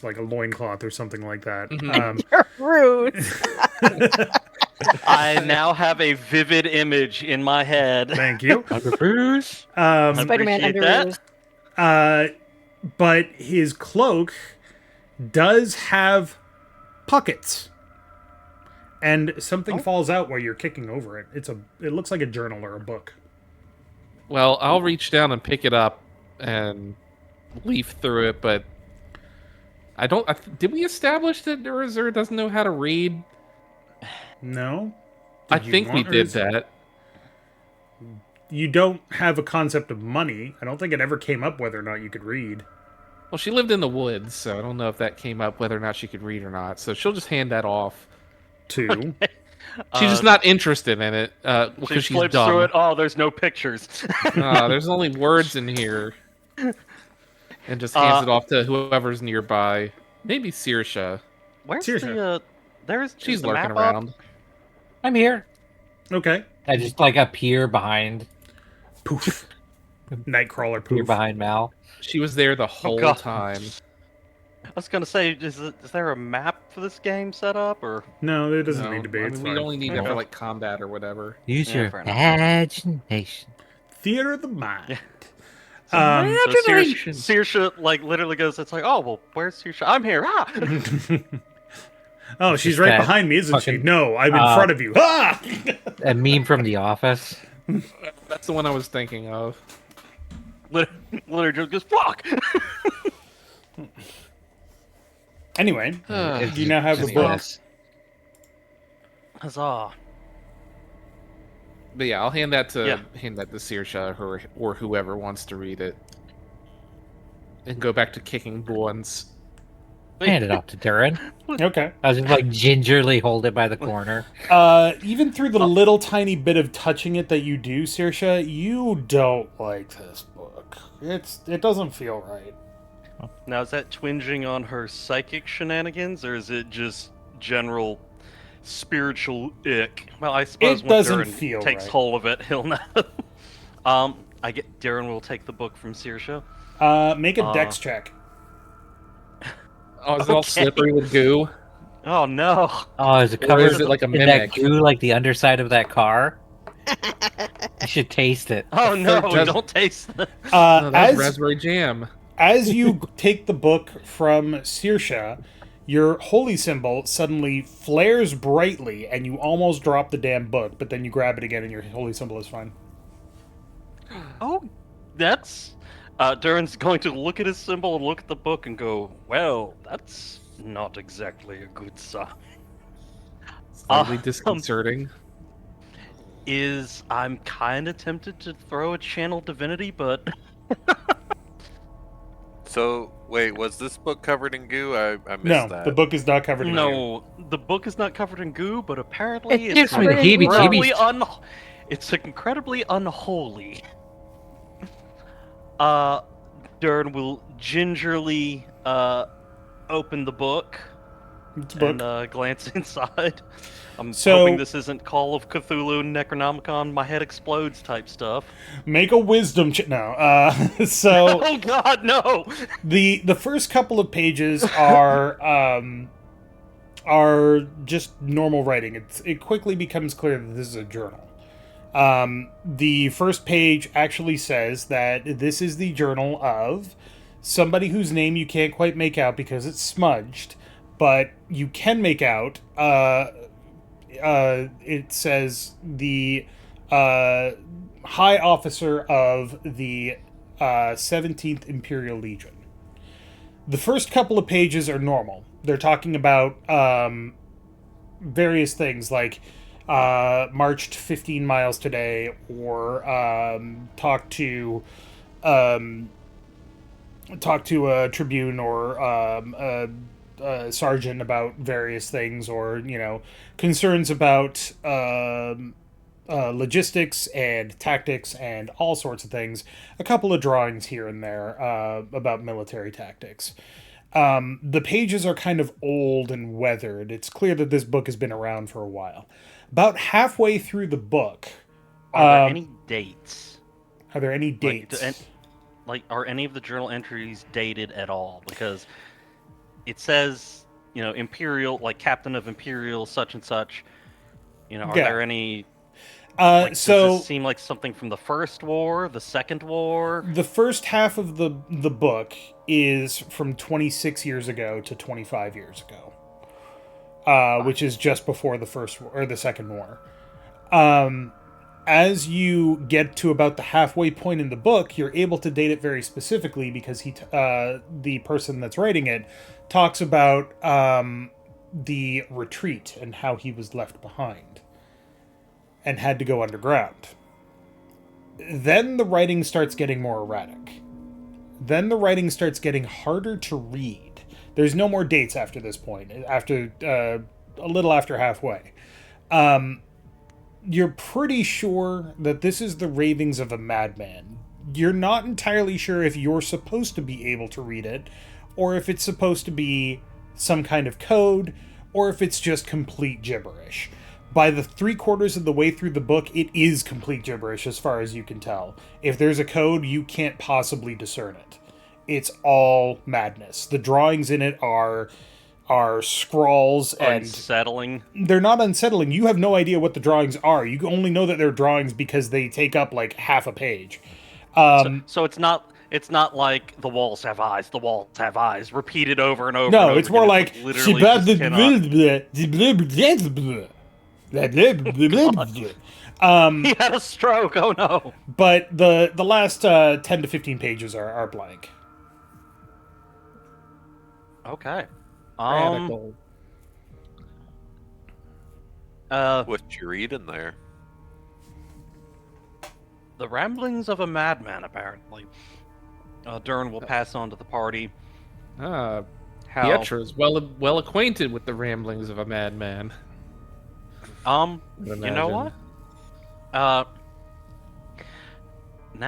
Speaker 2: like a loincloth or something like that.
Speaker 4: Rude.
Speaker 6: I now have a vivid image in my head.
Speaker 2: Thank you.
Speaker 3: Underoos?
Speaker 4: Spider-Man
Speaker 6: Appreciate that.
Speaker 4: underoos.
Speaker 2: But his cloak does have pockets, and something falls out while you're kicking over it. It looks like a journal or a book.
Speaker 5: Well, I'll reach down and pick it up and leaf through it, but I don't. Did we establish that Urizura doesn't know how to read?
Speaker 2: No,
Speaker 5: I
Speaker 2: Did you
Speaker 5: think we
Speaker 2: want
Speaker 5: did
Speaker 2: Urizura?
Speaker 5: that.
Speaker 2: You don't have a concept of money. I don't think it ever came up whether or not you could read.
Speaker 5: Well, she lived in the woods, so I don't know if that came up whether or not she could read or not. So she'll just hand that off.
Speaker 2: Two.
Speaker 5: She's just not interested in it because
Speaker 6: She
Speaker 5: she's
Speaker 6: flips
Speaker 5: dumb.
Speaker 6: through it. Oh, there's no pictures.
Speaker 5: There's only words in here. And just hands it off to whoever's nearby. Maybe Saoirse.
Speaker 6: Where's
Speaker 2: Saoirse.
Speaker 6: Is
Speaker 5: She's
Speaker 6: the
Speaker 5: lurking
Speaker 6: map
Speaker 5: around.
Speaker 6: up?
Speaker 3: I'm here.
Speaker 2: Okay.
Speaker 3: I just like appear behind.
Speaker 2: Poof. Nightcrawler
Speaker 3: Appear
Speaker 2: poof.
Speaker 3: behind Mal.
Speaker 5: She was there the whole
Speaker 6: God.
Speaker 5: time.
Speaker 6: I was gonna say, is there a map for this game set up, or
Speaker 2: No, it doesn't
Speaker 5: No,
Speaker 2: need to be.
Speaker 5: I
Speaker 2: It's
Speaker 5: mean, we
Speaker 2: fine.
Speaker 5: only need it for like combat or whatever.
Speaker 3: Use
Speaker 6: Yeah,
Speaker 3: your
Speaker 6: fair enough.
Speaker 3: imagination.
Speaker 2: Theater of the mind.
Speaker 6: so Saoirse like literally goes? It's like, oh well, where's Saoirse? I'm here. Ah!
Speaker 2: Oh, she's
Speaker 3: Just
Speaker 2: right
Speaker 3: that
Speaker 2: behind me, isn't she?
Speaker 3: fucking,
Speaker 2: No, I'm in front of you. Ah!
Speaker 3: A meme from The Office.
Speaker 5: That's the one I was thinking of.
Speaker 6: Literally just goes, fuck.
Speaker 2: Anyway,
Speaker 3: It's
Speaker 2: you now have the
Speaker 3: just
Speaker 2: book.
Speaker 3: this.
Speaker 6: Huzzah!
Speaker 5: But yeah, I'll hand that to Saoirse or whoever wants to read it. And go back to kicking buns.
Speaker 3: Hand it off to Durin.
Speaker 2: Okay.
Speaker 3: I was just like gingerly hold it by the corner.
Speaker 2: Even through the little tiny bit of touching it that you do, Saoirse, you don't like this book. It doesn't feel right.
Speaker 6: Now, is that twinging on her psychic shenanigans, or is it just general spiritual ick? Well, I suppose
Speaker 2: It
Speaker 6: when
Speaker 2: doesn't
Speaker 6: Durin
Speaker 2: feel
Speaker 6: takes
Speaker 2: right.
Speaker 6: hold of it, he'll know. I get Durin will take the book from Saoirse.
Speaker 2: Make a dex check.
Speaker 5: Oh, is it all slippery with goo?
Speaker 6: Oh no!
Speaker 3: Oh, is it
Speaker 5: Or
Speaker 3: covered
Speaker 5: is it like a
Speaker 3: in that
Speaker 5: mimic?
Speaker 3: goo like the underside of that car? You should taste it.
Speaker 6: Oh no!
Speaker 5: does-
Speaker 6: Don't taste it.
Speaker 5: No, that's
Speaker 2: As
Speaker 5: raspberry jam.
Speaker 2: as you take the book from Saoirse, your holy symbol suddenly flares brightly, and you almost drop the damn book. But then you grab it again, and your holy symbol is fine.
Speaker 6: Oh, that's. Durin's going to look at his symbol and look at the book and go, "Well, that's not exactly a good sign."
Speaker 5: Slightly disconcerting.
Speaker 6: I'm kind of tempted to throw a channel divinity, but
Speaker 7: So, wait, was this book covered in goo? I missed
Speaker 2: No,
Speaker 7: that.
Speaker 2: the book is not covered in goo.
Speaker 6: no, the book is not covered in goo. But apparently,
Speaker 4: It
Speaker 6: it's
Speaker 4: gives me the
Speaker 6: incredibly
Speaker 3: heebie-jeebies.
Speaker 6: It's incredibly unholy. Durin will gingerly open the book
Speaker 2: It's a book.
Speaker 6: and glance inside. I'm
Speaker 2: So-
Speaker 6: hoping this isn't Call of Cthulhu, Necronomicon, my head explodes type stuff.
Speaker 2: Make a wisdom check. No. So
Speaker 6: Oh God, no!
Speaker 2: the first couple of pages are just normal writing. It quickly becomes clear that this is a journal. The first page actually says that this is the journal of somebody whose name you can't quite make out because it's smudged, but you can make out. It says the High Officer of the 17th Imperial Legion. The first couple of pages are normal. They're talking about various things like marched 15 miles today, or talked to a tribune or a sergeant about various things, or concerns about logistics and tactics and all sorts of things. A couple of drawings here and there about military tactics. The pages are kind of old and weathered. It's clear that this book has been around for a while. About halfway through the book,
Speaker 6: Are there any dates?
Speaker 2: are there any dates?
Speaker 6: Are any of the journal entries dated at all? Because it says, Imperial, like Captain of Imperial, such and such. Are
Speaker 2: Yeah.
Speaker 6: there any? Does
Speaker 2: So
Speaker 6: this seem like something from the First War, the Second War?
Speaker 2: the first half of the book is from 26 years ago to 25 years ago, which is just before the First War, or the Second War. As you get to about the halfway point in the book, you're able to date it very specifically because the person that's writing it talks about the retreat and how he was left behind and had to go underground. Then the writing starts getting more erratic. Then the writing starts getting harder to read. There's no more dates after this point, after a little after halfway. You're pretty sure that this is the ravings of a madman. You're not entirely sure if you're supposed to be able to read it, or if it's supposed to be some kind of code, or if it's just complete gibberish. By the 3/4 of the way through the book, it is complete gibberish as far as you can tell. If there's a code, you can't possibly discern it. It's all madness. The drawings in it are scrawls and
Speaker 6: unsettling.
Speaker 2: They're not unsettling. You have no idea what the drawings are. You only know that they're drawings because they take up like half a page.
Speaker 6: So it's not like the walls have eyes, the walls have eyes, repeated over and over.
Speaker 2: No,
Speaker 6: and over
Speaker 2: it's more
Speaker 6: again.
Speaker 2: like
Speaker 6: Literally just cannot. He had a stroke. Oh no!
Speaker 2: But the last 10 to 15 pages are blank.
Speaker 6: Okay.
Speaker 5: Radical.
Speaker 7: What you read in there?
Speaker 6: The ramblings of a madman, apparently. Durin will pass on to the party. How
Speaker 5: Pietro is well acquainted with the ramblings of a madman.
Speaker 6: You know what? Now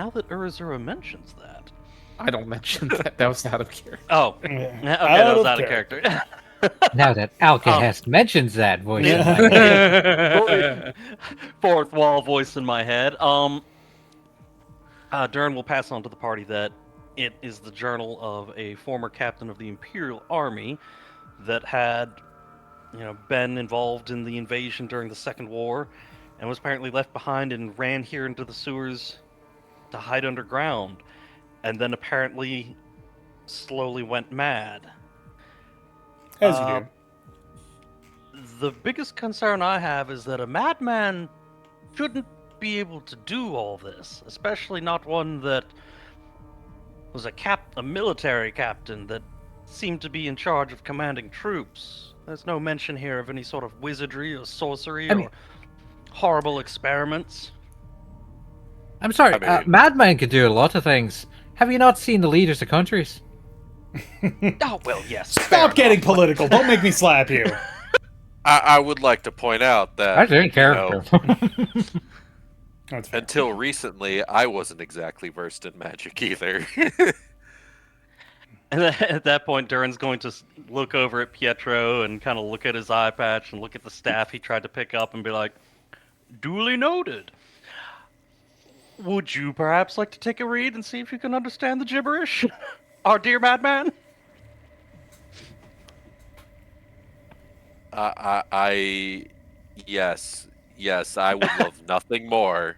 Speaker 6: that Urizura mentions that,
Speaker 5: I don't mention that. That was out of character.
Speaker 6: oh, okay, that was out of character.
Speaker 3: Now that Alcahest mentions that voice,
Speaker 6: Fourth wall voice in my head. Durin will pass on to the party that it is the journal of a former captain of the Imperial Army that had, been involved in the invasion during the Second War, and was apparently left behind and ran here into the sewers to hide underground, and then apparently slowly went mad.
Speaker 2: As you do.
Speaker 6: The biggest concern I have is that a madman shouldn't be able to do all this, especially not one that was a military captain that seemed to be in charge of commanding troops. There's no mention here of any sort of wizardry or sorcery or horrible experiments.
Speaker 3: I'm sorry, madman could do a lot of things. Have you not seen the leaders of countries?
Speaker 6: Oh, well, yes.
Speaker 2: Stop getting political. Don't make me slap you.
Speaker 7: I would like to point out that
Speaker 3: That's in character.
Speaker 7: until recently, I wasn't exactly versed in magic either.
Speaker 6: And at that point, Durin's going to look over at Pietro and kind of look at his eye patch and look at the staff he tried to pick up and be like, duly noted. Would you perhaps like to take a read and see if you can understand the gibberish? Our dear madman?
Speaker 7: Yes, I would love nothing more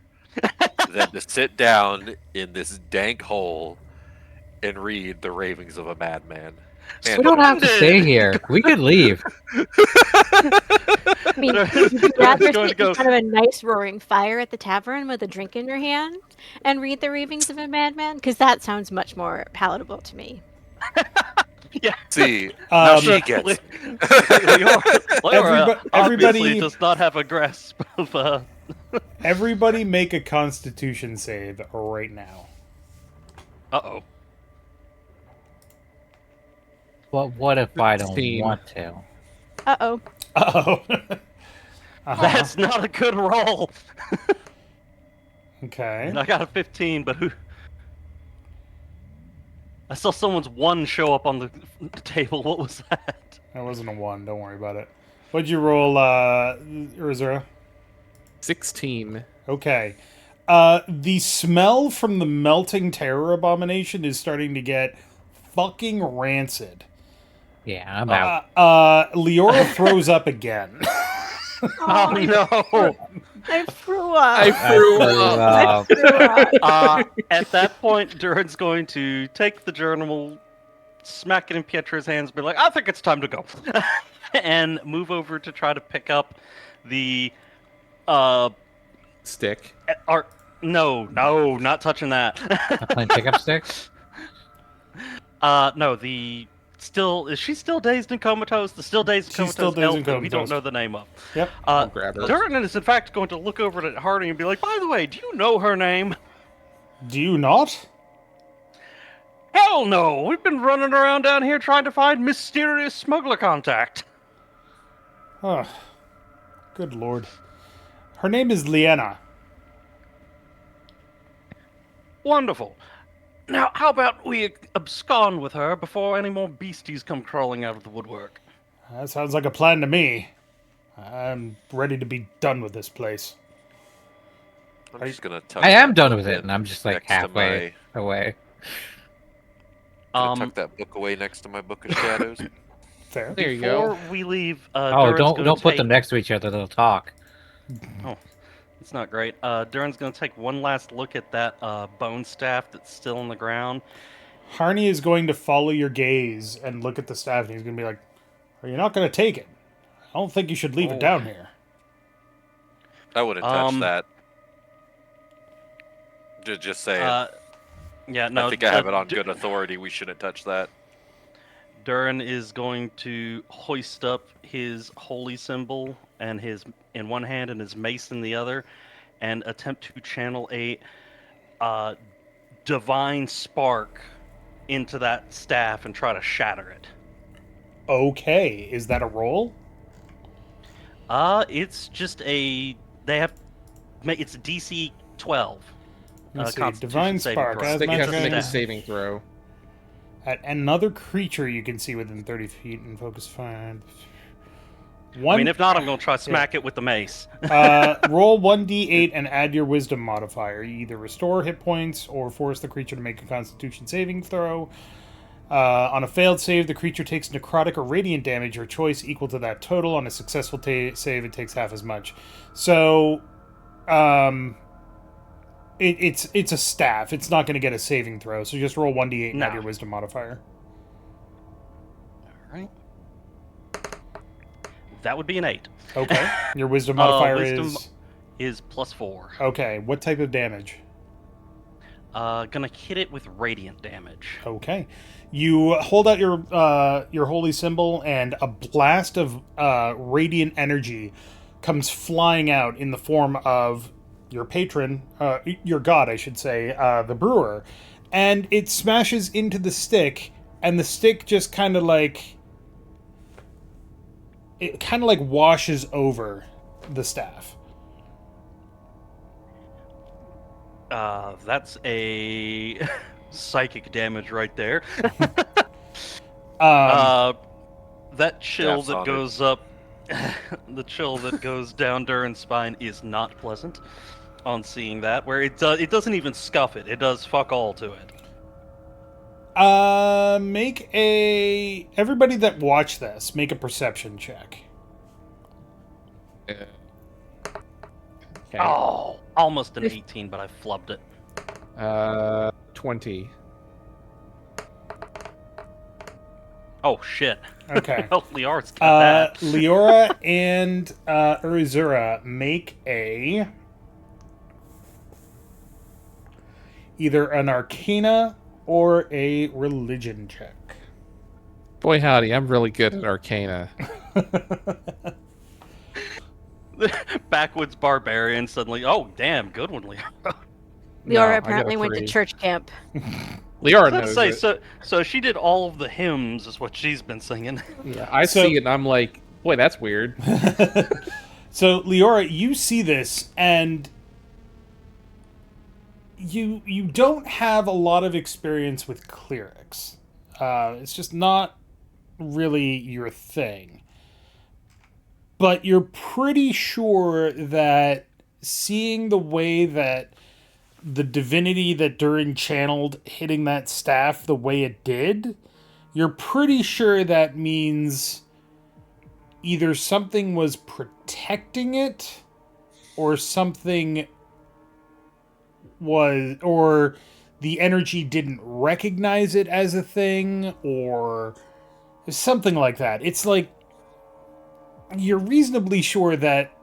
Speaker 7: than to sit down in this dank hole and read the ravings of a madman.
Speaker 3: We don't have to stay here. We could leave.
Speaker 4: I mean, would you rather sit in front of a nice roaring fire at the tavern with a drink in your hand and read the ravings of a madman? Because that sounds much more palatable to me.
Speaker 6: Yeah.
Speaker 7: See, now she gets it.
Speaker 6: Leorah
Speaker 2: everybody
Speaker 6: obviously does not have a grasp of...
Speaker 2: Everybody make a Constitution save right now.
Speaker 6: Uh-oh.
Speaker 3: Well, what if I don't
Speaker 5: 16.
Speaker 3: want to?
Speaker 4: Uh-oh.
Speaker 2: Uh-oh.
Speaker 6: That's not a good roll.
Speaker 2: Okay.
Speaker 6: I got a 15, but who... I saw someone's 1 show up on the table. What was that?
Speaker 2: That wasn't a 1. Don't worry about it. What'd you roll, Urizura?
Speaker 5: 16.
Speaker 2: Okay. The smell from the melting terror abomination is starting to get fucking rancid.
Speaker 3: Yeah, I'm out.
Speaker 2: Leorah throws up again.
Speaker 6: Oh, no!
Speaker 4: I threw up.
Speaker 5: I threw up.
Speaker 6: At that point, Durin's going to take the journal, smack it in Pietro's hands, be like, I think it's time to go. And move over to try to pick up the...
Speaker 5: Stick.
Speaker 6: No, not touching that.
Speaker 3: Not playing pickup sticks?
Speaker 6: No, the... Is she still dazed and comatose? The still dazed and
Speaker 2: She's
Speaker 6: comatose
Speaker 2: still dazed
Speaker 6: elf
Speaker 2: and
Speaker 6: that we don't
Speaker 2: comatose.
Speaker 6: know the name of.
Speaker 2: Yep.
Speaker 5: I'll grab her.
Speaker 6: Durin is in fact going to look over at Hardy and be like, by the way, do you know her name?
Speaker 2: Do you not?
Speaker 6: Hell no! We've been running around down here trying to find mysterious smuggler contact.
Speaker 2: Huh. Good lord. Her name is Leanna.
Speaker 6: Wonderful. Now, how about we abscond with her before any more beasties come crawling out of the woodwork?
Speaker 2: That sounds like a plan to me. I'm ready to be done with this place.
Speaker 7: I'm just gonna tuck
Speaker 3: I am
Speaker 7: that
Speaker 3: done
Speaker 7: book
Speaker 3: with it,
Speaker 7: in
Speaker 3: and I'm just like
Speaker 7: next to
Speaker 3: halfway away.
Speaker 7: Gonna tuck that book away next to my book of shadows.
Speaker 2: Fair.
Speaker 5: There you go.
Speaker 6: Before we leave,
Speaker 3: Oh,
Speaker 6: Durin's gonna
Speaker 3: don't put
Speaker 6: take...
Speaker 3: them next to each other. They'll talk.
Speaker 6: Oh, it's not great. Durin's gonna take one last look at that bone staff that's still on the ground.
Speaker 2: Harney is going to follow your gaze and look at the staff, and he's going to be like, "Are you not going to take it? I don't think you should leave it down here."
Speaker 7: I wouldn't touch that. Just say it.
Speaker 6: Yeah, no.
Speaker 7: I think I have it on good authority. We shouldn't touch that.
Speaker 6: Durin is going to hoist up his holy symbol and his in one hand and his mace in the other, and attempt to channel a divine spark into that staff and try to shatter it.
Speaker 2: Okay, is that a roll?
Speaker 6: It's just it's a DC 12.
Speaker 2: Let's see,
Speaker 6: Constitution
Speaker 2: Divine
Speaker 6: saving
Speaker 2: Spark.
Speaker 6: throw.
Speaker 2: As
Speaker 5: They have to make a
Speaker 2: magic
Speaker 5: saving throw.
Speaker 2: at another creature you can see within 30 feet and focus fire.
Speaker 6: I mean, if not, I'm going to try to smack it with the mace.
Speaker 2: Roll 1d8 and add your wisdom modifier. You either restore hit points or force the creature to make a constitution saving throw. On a failed save, the creature takes necrotic or radiant damage, your choice, equal to that total. On a successful save, it takes half as much. So, it's a staff. It's not going to get a saving throw. So just roll 1d8 and add your wisdom modifier.
Speaker 6: All right. That would be an 8.
Speaker 2: Okay. Your wisdom modifier
Speaker 6: is +4.
Speaker 2: Okay. What type of damage?
Speaker 6: Gonna hit it with radiant damage.
Speaker 2: Okay. You hold out your holy symbol, and a blast of radiant energy comes flying out in the form of your patron, your god, I should say, the brewer, and it smashes into the stick, and the stick just kind of like washes over the staff.
Speaker 6: That's a psychic damage right there. That chill that goes up, the chill that goes down Durin's spine is not pleasant on seeing that. Where it doesn't even scuff it. It does fuck all to it.
Speaker 2: Everybody that watched this, make a perception check.
Speaker 5: Okay.
Speaker 6: Oh, almost an 18, but I flubbed it.
Speaker 5: 20.
Speaker 6: Oh shit.
Speaker 2: Okay.
Speaker 6: Leorah's got that.
Speaker 2: Leorah and Urizura make either an Arcana or a Religion check.
Speaker 5: Boy howdy, I'm really good at Arcana.
Speaker 6: Backwoods barbarian suddenly. Oh damn, good one, Leorah.
Speaker 4: Leorah apparently went to church camp.
Speaker 5: Leorah knows it.
Speaker 6: So she did all of the hymns, is what she's been singing.
Speaker 5: Yeah, I see it and I'm like, boy, that's weird.
Speaker 2: So, Leorah, you see this, and you don't have a lot of experience with clerics. It's just not really your thing. But you're pretty sure that seeing the way that the divinity that Durin channeled hitting that staff the way it did, you're pretty sure that means either something was protecting it or something was, or the energy didn't recognize it as a thing, or something like that. It's like you're reasonably sure that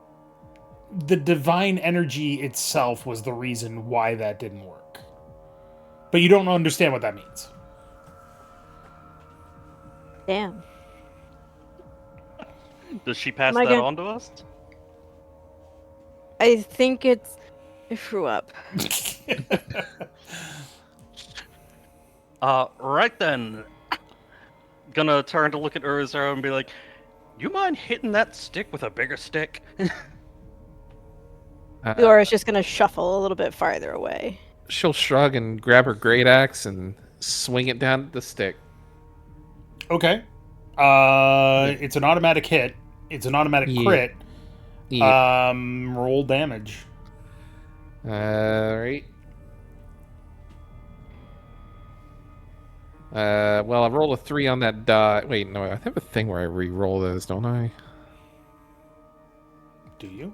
Speaker 2: the divine energy itself was the reason why that didn't work. But you don't understand what that means.
Speaker 4: Damn.
Speaker 6: Does she pass that on to us?
Speaker 4: I think it's... I threw up.
Speaker 6: Right then. Gonna turn to look at Urizura and be like, You mind hitting that stick with a bigger stick?
Speaker 4: Leorah's just gonna shuffle a little bit farther away.
Speaker 5: She'll shrug and grab her great axe and swing it down at the stick.
Speaker 2: Okay. It's an automatic hit. It's an automatic crit.
Speaker 5: Yeah.
Speaker 2: Roll damage.
Speaker 5: Alright. Well, I rolled a 3 on that die. Wait, no, I have a thing where I re-roll those, don't I?
Speaker 2: Do you?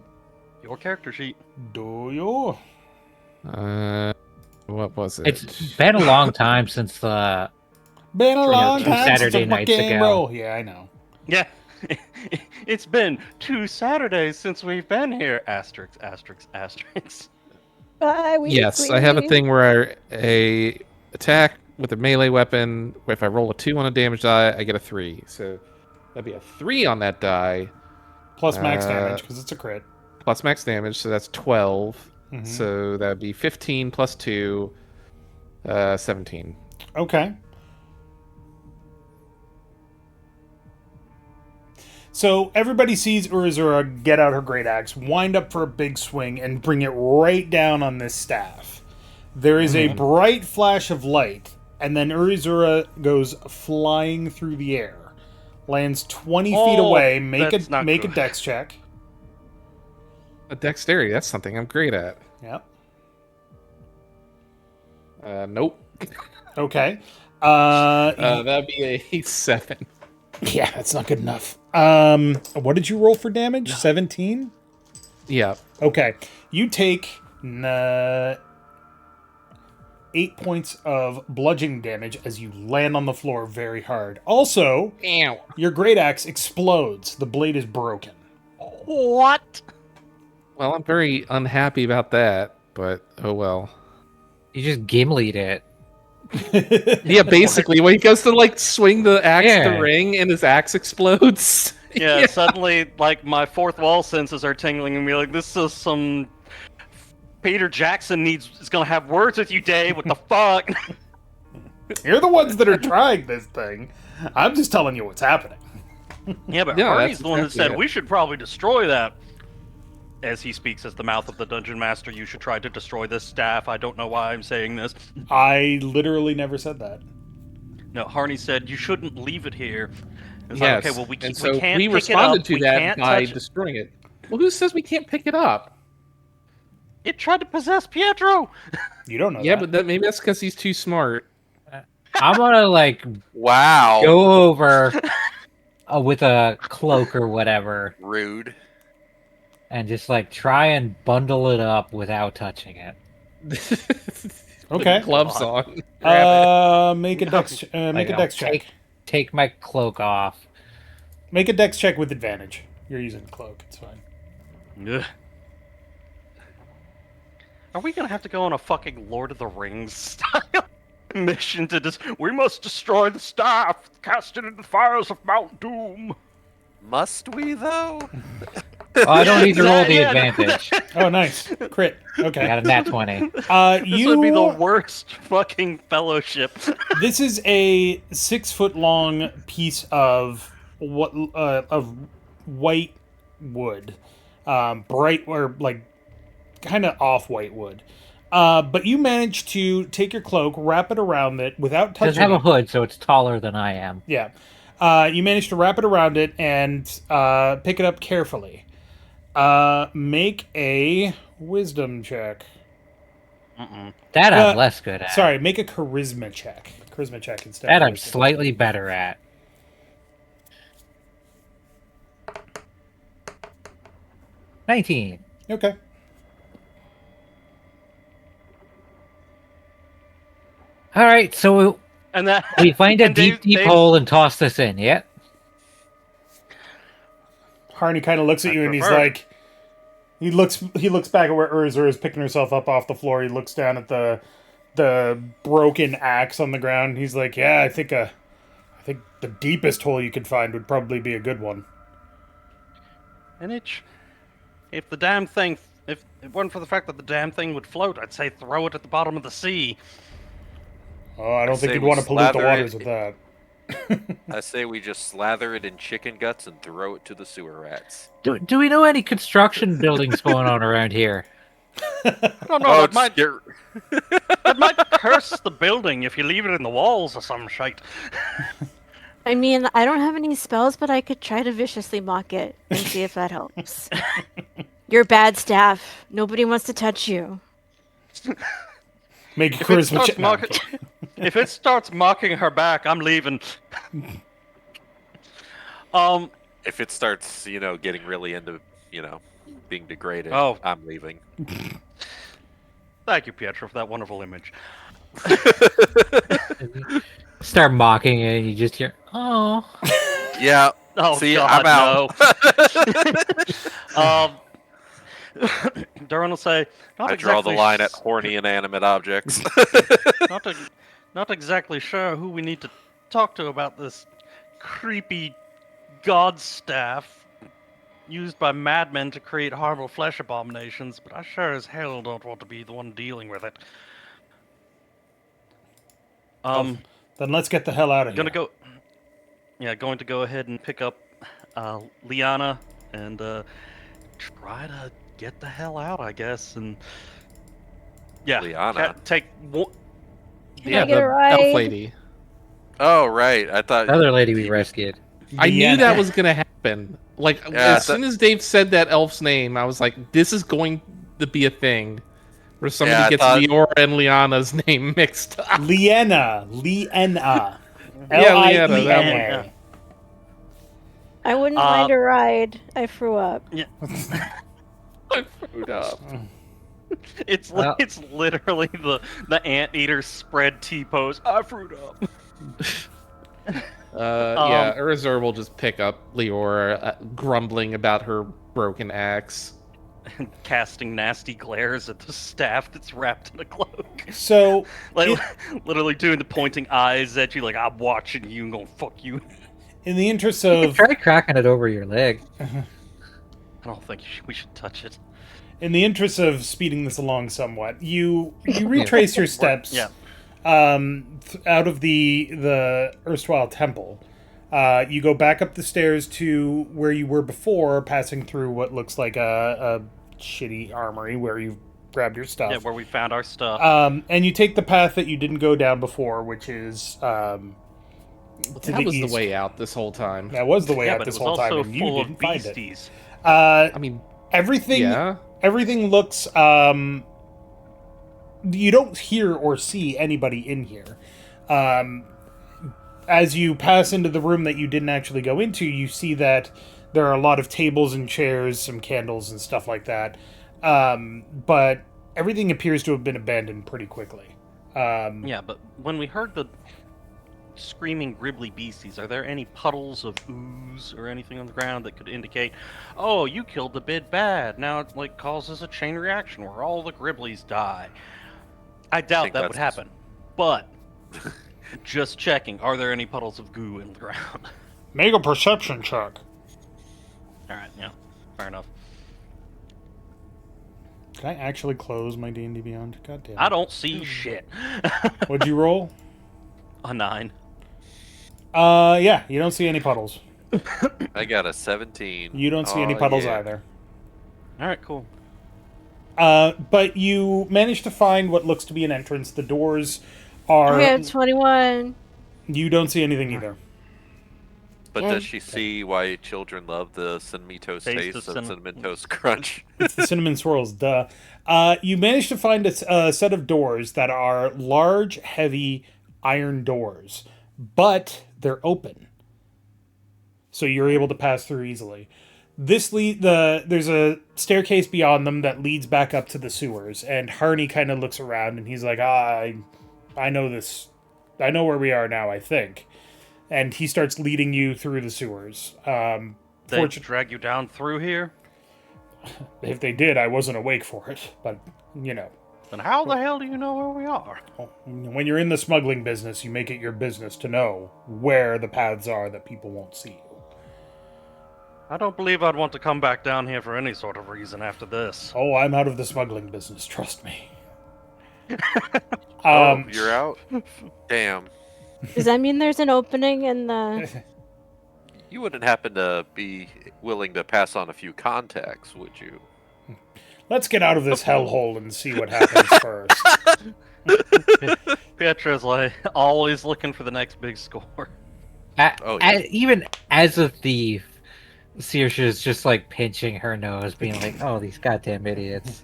Speaker 6: Your character sheet.
Speaker 2: Do you?
Speaker 5: What was it?
Speaker 3: It's been a long time since the
Speaker 2: Been a long time
Speaker 3: Saturday
Speaker 2: since I
Speaker 3: nights
Speaker 2: game
Speaker 3: ago.
Speaker 2: roll. Yeah, I know.
Speaker 6: Yeah. It's been 2 Saturdays since we've been here. Asterisk, asterisk, asterisk.
Speaker 5: Yes, I have a thing where I attack with a melee weapon. If I roll a 2 on a damage die, I get a 3. So that'd be a 3 on that die.
Speaker 2: Plus max damage, because it's a crit.
Speaker 5: Plus max damage, so that's 12.
Speaker 2: Mhm.
Speaker 5: So that'd be 15 plus 2, 17.
Speaker 2: Okay. So everybody sees Urizura get out her great axe, wind up for a big swing, and bring it right down on this staff. There is a bright flash of light, and then Urizura goes flying through the air, lands 20 feet away. Make a dex check.
Speaker 5: A dexterity, that's something I'm great at.
Speaker 2: Yep.
Speaker 5: Nope.
Speaker 2: Okay.
Speaker 5: That'd be a 7.
Speaker 2: Yeah, that's not good enough. What did you roll for damage? 17?
Speaker 5: Yeah.
Speaker 2: Okay. You take 8 points of bludgeoning damage as you land on the floor very hard. Also,
Speaker 5: Ow.
Speaker 2: your great axe explodes. The blade is broken.
Speaker 6: What?
Speaker 5: Well, I'm very unhappy about that, but oh well.
Speaker 3: You just gimlied it.
Speaker 5: Yeah, basically, when he goes to like swing the axe
Speaker 3: Yeah.
Speaker 5: to ring and his axe explodes.
Speaker 6: Yeah, suddenly, like, my fourth wall senses are tingling and be like, this is some... Peter Jackson is gonna have words with you, Dave. What the fuck?
Speaker 2: You're the ones that are trying this thing. I'm just telling you what's happening.
Speaker 6: Yeah, but
Speaker 5: Yeah,
Speaker 6: Hardy's
Speaker 5: that's
Speaker 6: the one that
Speaker 5: exactly
Speaker 6: said
Speaker 5: it.
Speaker 6: we should probably destroy that. As he speaks as the mouth of the dungeon master, you should try to destroy this staff. I don't know why I'm saying this.
Speaker 2: I literally never said that.
Speaker 6: No, Harney said you shouldn't leave it here. It's
Speaker 5: Yes.
Speaker 6: like, okay, well we
Speaker 5: and
Speaker 6: can't
Speaker 5: so
Speaker 6: pick
Speaker 5: we
Speaker 6: it
Speaker 5: responded
Speaker 6: up.
Speaker 5: to
Speaker 6: We
Speaker 5: that
Speaker 6: can't
Speaker 5: by
Speaker 6: touch it.
Speaker 5: destroying it. Well, who says we can't pick it up?
Speaker 6: It tried to possess Pietro.
Speaker 2: You don't know
Speaker 5: Yeah,
Speaker 2: that.
Speaker 5: but maybe that's because he's too smart.
Speaker 3: I'm gonna like
Speaker 7: Wow.
Speaker 3: go over with a cloak or whatever
Speaker 7: Rude.
Speaker 3: and just like try and bundle it up without touching it.
Speaker 2: Okay.
Speaker 5: Gloves on.
Speaker 2: Make a dex. Make
Speaker 3: Like,
Speaker 2: a dex check.
Speaker 3: Take my cloak off.
Speaker 2: Make a dex check with advantage. You're using a cloak. It's fine.
Speaker 6: Ugh. Are we gonna have to go on a fucking Lord of the Rings style mission to we must destroy the staff, cast it into the fires of Mount Doom.
Speaker 7: Must we, though?
Speaker 3: Oh, I don't need to roll the
Speaker 6: Yeah.
Speaker 3: advantage.
Speaker 2: Oh, nice. Crit.
Speaker 3: I
Speaker 2: Okay.
Speaker 3: got a nat 20.
Speaker 6: This would be the worst fucking fellowship.
Speaker 2: This is a 6-foot long piece of white wood, bright or like kind of off-white wood. But you managed to take your cloak, wrap it around it without
Speaker 3: It does
Speaker 2: touching
Speaker 3: have a
Speaker 2: it.
Speaker 3: hood, so it's taller than I am.
Speaker 2: Yeah. You managed to wrap it around it and pick it up carefully. Make a wisdom check.
Speaker 3: That I'm less good at.
Speaker 2: Sorry, make a charisma check. Charisma check instead.
Speaker 3: That
Speaker 2: of
Speaker 3: I'm
Speaker 2: wisdom.
Speaker 3: slightly better at. $19.
Speaker 2: Okay.
Speaker 3: All right, so
Speaker 6: And that
Speaker 3: we find a
Speaker 6: and
Speaker 3: deep
Speaker 6: Dave-
Speaker 3: hole and toss this in. Yeah.
Speaker 2: Harney kind of looks at you and he's
Speaker 6: prefer-
Speaker 2: like, he looks back at where Urizura is picking herself up off the floor. He looks down at the broken axe on the ground. He's like, yeah, I think the deepest hole you could find would probably be a good one.
Speaker 6: And if the damn thing, if it weren't for the fact that the damn thing would float, I'd say throw it at the bottom of the sea.
Speaker 2: Oh, I don't think
Speaker 7: say
Speaker 2: you'd
Speaker 7: we
Speaker 2: want to pollute the
Speaker 7: slather
Speaker 2: waters
Speaker 7: it-
Speaker 2: with that.
Speaker 7: I say we just slather it in chicken guts and throw it to the sewer rats.
Speaker 3: Do we know any construction buildings going on around here?
Speaker 6: I don't know. That might curse the building if you leave it in the walls or some shite.
Speaker 4: I mean, I don't have any spells, but I could try to viciously mock it and see if that helps. You're bad staff. Nobody wants to touch you.
Speaker 2: Make a charisma check. No,
Speaker 6: if it starts mocking her back, I'm leaving.
Speaker 7: If it starts, getting really into, being degraded, I'm leaving.
Speaker 6: Thank you, Pietro, for that wonderful image.
Speaker 3: Start mocking it, and you just hear, "Oh."
Speaker 7: Yeah.
Speaker 6: Oh,
Speaker 7: see,
Speaker 6: God,
Speaker 7: I'm out.
Speaker 6: No. Durin will say,
Speaker 7: I draw the line at horny inanimate objects.
Speaker 6: not exactly sure who we need to talk to about this creepy god staff used by madmen to create horrible flesh abominations, but I sure as hell don't want to be the one dealing with it.
Speaker 2: Then let's get the hell out of here.
Speaker 6: Going to go ahead and pick up Liana and try to get the hell out, I guess. And yeah,
Speaker 7: Liana.
Speaker 6: take one.
Speaker 4: Can I get a ride?
Speaker 5: Elf lady.
Speaker 7: Oh right, I thought
Speaker 3: The other lady we rescued.
Speaker 5: I knew that was gonna happen. Like as soon as Dave said that elf's name, I was like, "This is going to be a thing." Where somebody gets Leorah and Liana's name mixed up.
Speaker 2: Liana.
Speaker 5: Yeah,
Speaker 2: Liana.
Speaker 4: I wouldn't mind a ride. I threw up.
Speaker 6: Yeah.
Speaker 5: I screwed up.
Speaker 6: It's literally the anteater spread T pose. I fruit up.
Speaker 5: Yeah, Urizura will just pick up Leorah, grumbling about her broken axe.
Speaker 6: And casting nasty glares at the staff that's wrapped in a cloak.
Speaker 2: So,
Speaker 6: literally doing the pointing eyes at you, like, I'm watching you and gonna fuck you.
Speaker 2: In the interest of...
Speaker 3: Try cracking it over your leg.
Speaker 6: I don't think we should touch it.
Speaker 2: In the interest of speeding this along somewhat, you retrace your steps out of the erstwhile temple. You go back up the stairs to where you were before, passing through what looks like a shitty armory where you grabbed your stuff.
Speaker 6: Yeah, where we found our stuff.
Speaker 2: And you take the path that you didn't go down before, which is
Speaker 5: that was the way out this whole time.
Speaker 2: That was the way out this whole time, and you didn't find it.
Speaker 5: I mean,
Speaker 2: everything.
Speaker 5: Yeah.
Speaker 2: Everything looks. You don't hear or see anybody in here. As you pass into the room that you didn't actually go into, you see that there are a lot of tables and chairs, some candles and stuff like that. But everything appears to have been abandoned pretty quickly.
Speaker 6: Yeah, but when we heard the screaming gribbly beasties, are there any puddles of ooze or anything on the ground that could indicate, oh, you killed the big bad, now it causes a chain reaction where all the gribblies die? I doubt that would happen, but just checking, are there any puddles of goo in the ground?
Speaker 2: Make a perception check.
Speaker 6: Alright, yeah, fair enough.
Speaker 2: Can I actually close my D&D Beyond? God damn it.
Speaker 6: I don't see shit.
Speaker 2: What'd you roll?
Speaker 6: A 9.
Speaker 2: Yeah, you don't see any puddles.
Speaker 7: I got a 17.
Speaker 2: You don't see any puddles either.
Speaker 6: Alright, cool.
Speaker 2: But you managed to find what looks to be an entrance. The doors are...
Speaker 4: I had 21.
Speaker 2: You don't see anything either.
Speaker 7: But does she see why children love the cinnamon toast taste of Cinnamon Toast Crunch?
Speaker 2: It's the cinnamon swirls, duh. You managed to find a set of doors that are large, heavy iron doors, but they're open. So you're able to pass through easily. There's a staircase beyond them that leads back up to the sewers, and Harney kind of looks around and he's like, I know this. I know where we are now, I think. And he starts leading you through the sewers.
Speaker 6: They drag you down through here?
Speaker 2: If they did, I wasn't awake for it. But, you know.
Speaker 6: Then how the hell do you know where we are?
Speaker 2: When you're in the smuggling business, you make it your business to know where the paths are that people won't see you.
Speaker 6: I don't believe I'd want to come back down here for any sort of reason after this.
Speaker 2: Oh, I'm out of the smuggling business, trust me.
Speaker 7: Oh, you're out? Damn.
Speaker 4: Does that mean there's an opening in the...
Speaker 7: You wouldn't happen to be willing to pass on a few contacts, would you?
Speaker 2: Let's get out of this hellhole and see what happens first.
Speaker 6: Pietro's like always looking for the next big score.
Speaker 3: Even as a thief, Saoirse is just like pinching her nose, being like, "Oh, these goddamn idiots!"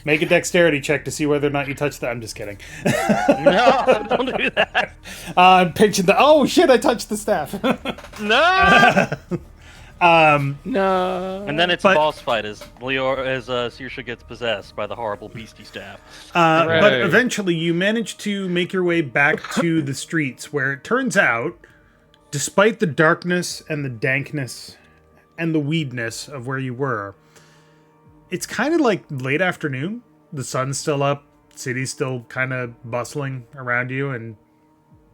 Speaker 2: Make a dexterity check to see whether or not you touch that. I'm just kidding.
Speaker 6: No, don't do that.
Speaker 2: I'm pinching the. Oh shit! I touched the staff.
Speaker 6: No.
Speaker 5: No.
Speaker 6: And then it's a boss fight as Saoirse gets possessed by the horrible beastie staff.
Speaker 2: But eventually, you manage to make your way back to the streets, where it turns out, despite the darkness and the dankness and the weedness of where you were, it's kind of like late afternoon. The sun's still up, city's still kind of bustling around you, and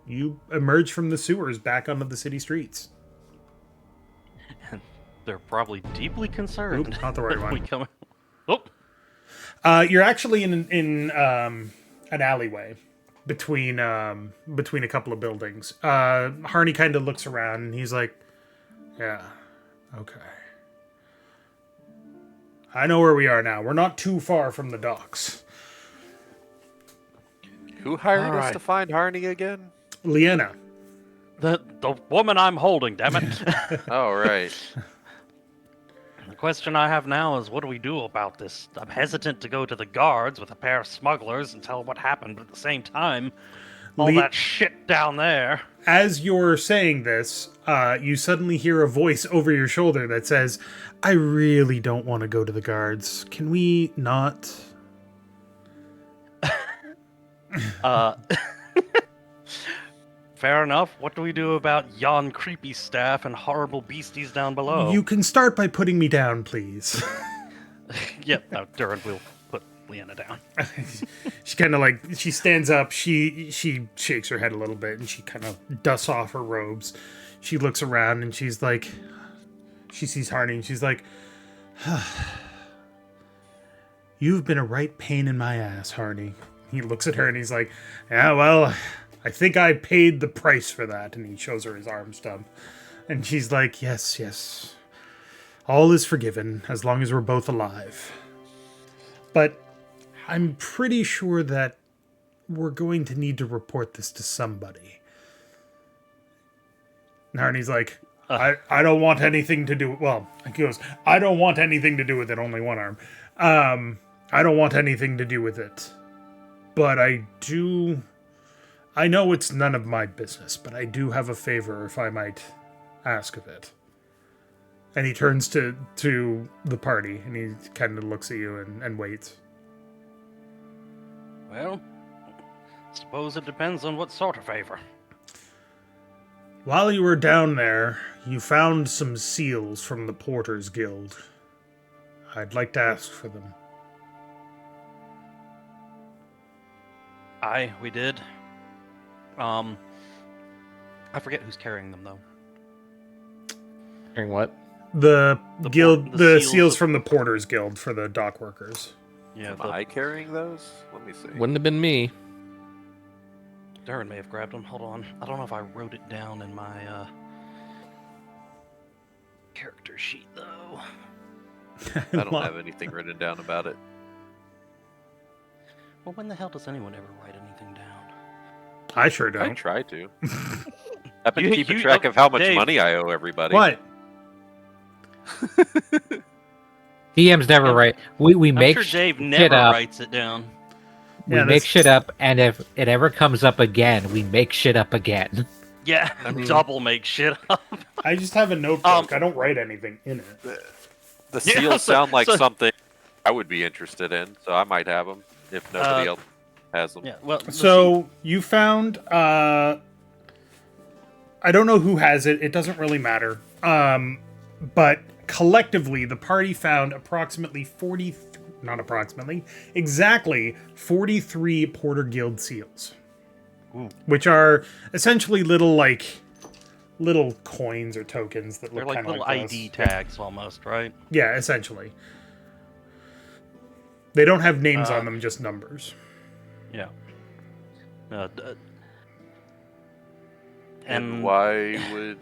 Speaker 2: you emerge from the sewers back onto the city streets.
Speaker 6: They're probably deeply concerned.
Speaker 2: Oop, not the right one. You're actually in an alleyway between a couple of buildings. Harney kind of looks around and he's like, "Yeah, okay. I know where we are now. We're not too far from the docks."
Speaker 7: Who hired us to find Harney again?
Speaker 2: Leorah.
Speaker 6: The woman I'm holding, damn it.
Speaker 7: Oh, right.
Speaker 6: The question I have now is, what do we do about this? I'm hesitant to go to the guards with a pair of smugglers and tell what happened, but at the same time, all that shit down there.
Speaker 2: As you're saying this, you suddenly hear a voice over your shoulder that says, "I really don't want to go to the guards. Can we not?"
Speaker 6: Fair enough. What do we do about yon creepy staff and horrible beasties down below?
Speaker 2: You can start by putting me down, please.
Speaker 6: Yep, no, Durin will put Leorah down.
Speaker 2: She kind of she stands up, she shakes her head a little bit, and she kind of dusts off her robes. She looks around, and she's like, she sees Harney, and she's like, "You've been a right pain in my ass, Harney." He looks at her, and he's like, "Yeah, well, I think I paid the price for that." And he shows her his arm stump. And she's like, yes, yes. All is forgiven, as long as we're both alive. But I'm pretty sure that we're going to need to report this to somebody. And Harney's like, I don't want anything to do... Well, he goes, "I don't want anything to do with it," only one arm. "I don't want anything to do with it. But I do... I know it's none of my business, but I do have a favor, if I might ask of it." And he turns to the party, and he kind of looks at you and waits.
Speaker 6: Well, suppose it depends on what sort of favor.
Speaker 2: While you were down there, you found some seals from the Porters Guild. I'd like to ask for them.
Speaker 6: Aye, we did. I forget who's carrying them, though.
Speaker 5: Carrying what?
Speaker 2: The guild, the seals
Speaker 6: of...
Speaker 2: from the Porters Guild for the dock workers.
Speaker 6: Yeah,
Speaker 7: Am I carrying those? Let me see.
Speaker 5: Wouldn't have been me.
Speaker 6: Durin may have grabbed them. Hold on. I don't know if I wrote it down in my character sheet, though.
Speaker 7: I don't have anything written down about it.
Speaker 6: Well, when the hell does anyone ever write anything down?
Speaker 2: I sure don't.
Speaker 7: I try to. I've been keeping track of how much money I owe everybody.
Speaker 2: What?
Speaker 3: DM's never right. We
Speaker 6: I'm
Speaker 3: make
Speaker 6: sure Dave
Speaker 3: shit
Speaker 6: never
Speaker 3: up.
Speaker 6: writes it down.
Speaker 3: We make shit up, and if it ever comes up again, we make shit up again.
Speaker 6: Yeah, double make shit up.
Speaker 2: I just have a notebook. I don't write anything in it.
Speaker 7: The seals sound like something I would be interested in, so I might have them if nobody else has them.
Speaker 6: Yeah, well,
Speaker 2: So you found, I don't know who has it. It doesn't really matter. But collectively, the party found exactly 43 Porter Guild seals. Ooh. Which are essentially little coins or tokens that look kind of
Speaker 6: little ID tags almost, right?
Speaker 2: Yeah, essentially. They don't have names on them, just numbers.
Speaker 6: Yeah.
Speaker 7: And why would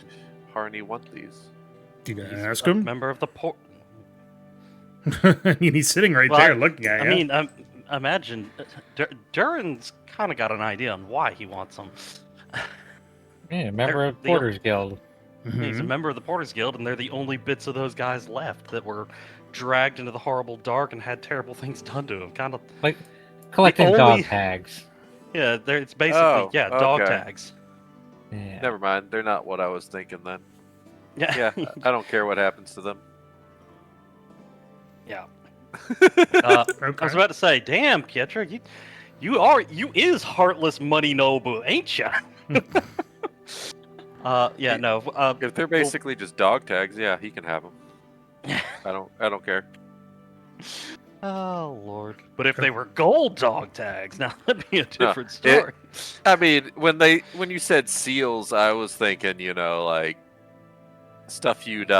Speaker 7: Harney want these?
Speaker 2: You gonna
Speaker 6: He's
Speaker 2: ask
Speaker 6: a
Speaker 2: him?
Speaker 6: member of the port.
Speaker 2: I mean, he's sitting right there looking at you.
Speaker 6: I mean, imagine Durin's kind of got an idea on why he wants them.
Speaker 3: Yeah, member of Porter's Guild.
Speaker 6: He's a member of the Porters Guild, and they're the only bits of those guys left that were dragged into the horrible dark and had terrible things done to them. Kind of
Speaker 3: like collecting dog tags.
Speaker 6: Yeah, it's basically dog tags.
Speaker 3: Yeah.
Speaker 7: Never mind. They're not what I was thinking then.
Speaker 6: Yeah,
Speaker 7: I don't care what happens to them.
Speaker 6: Yeah.
Speaker 2: Okay.
Speaker 6: I was about to say, damn, Pietro, you is heartless money noble, ain't ya? Yeah, no.
Speaker 7: If they're basically just dog tags, yeah, he can have them. I don't care.
Speaker 6: Oh Lord! But if they were gold dog tags, now that'd be a different story.
Speaker 7: I mean, when you said seals, I was thinking, like stuff you'd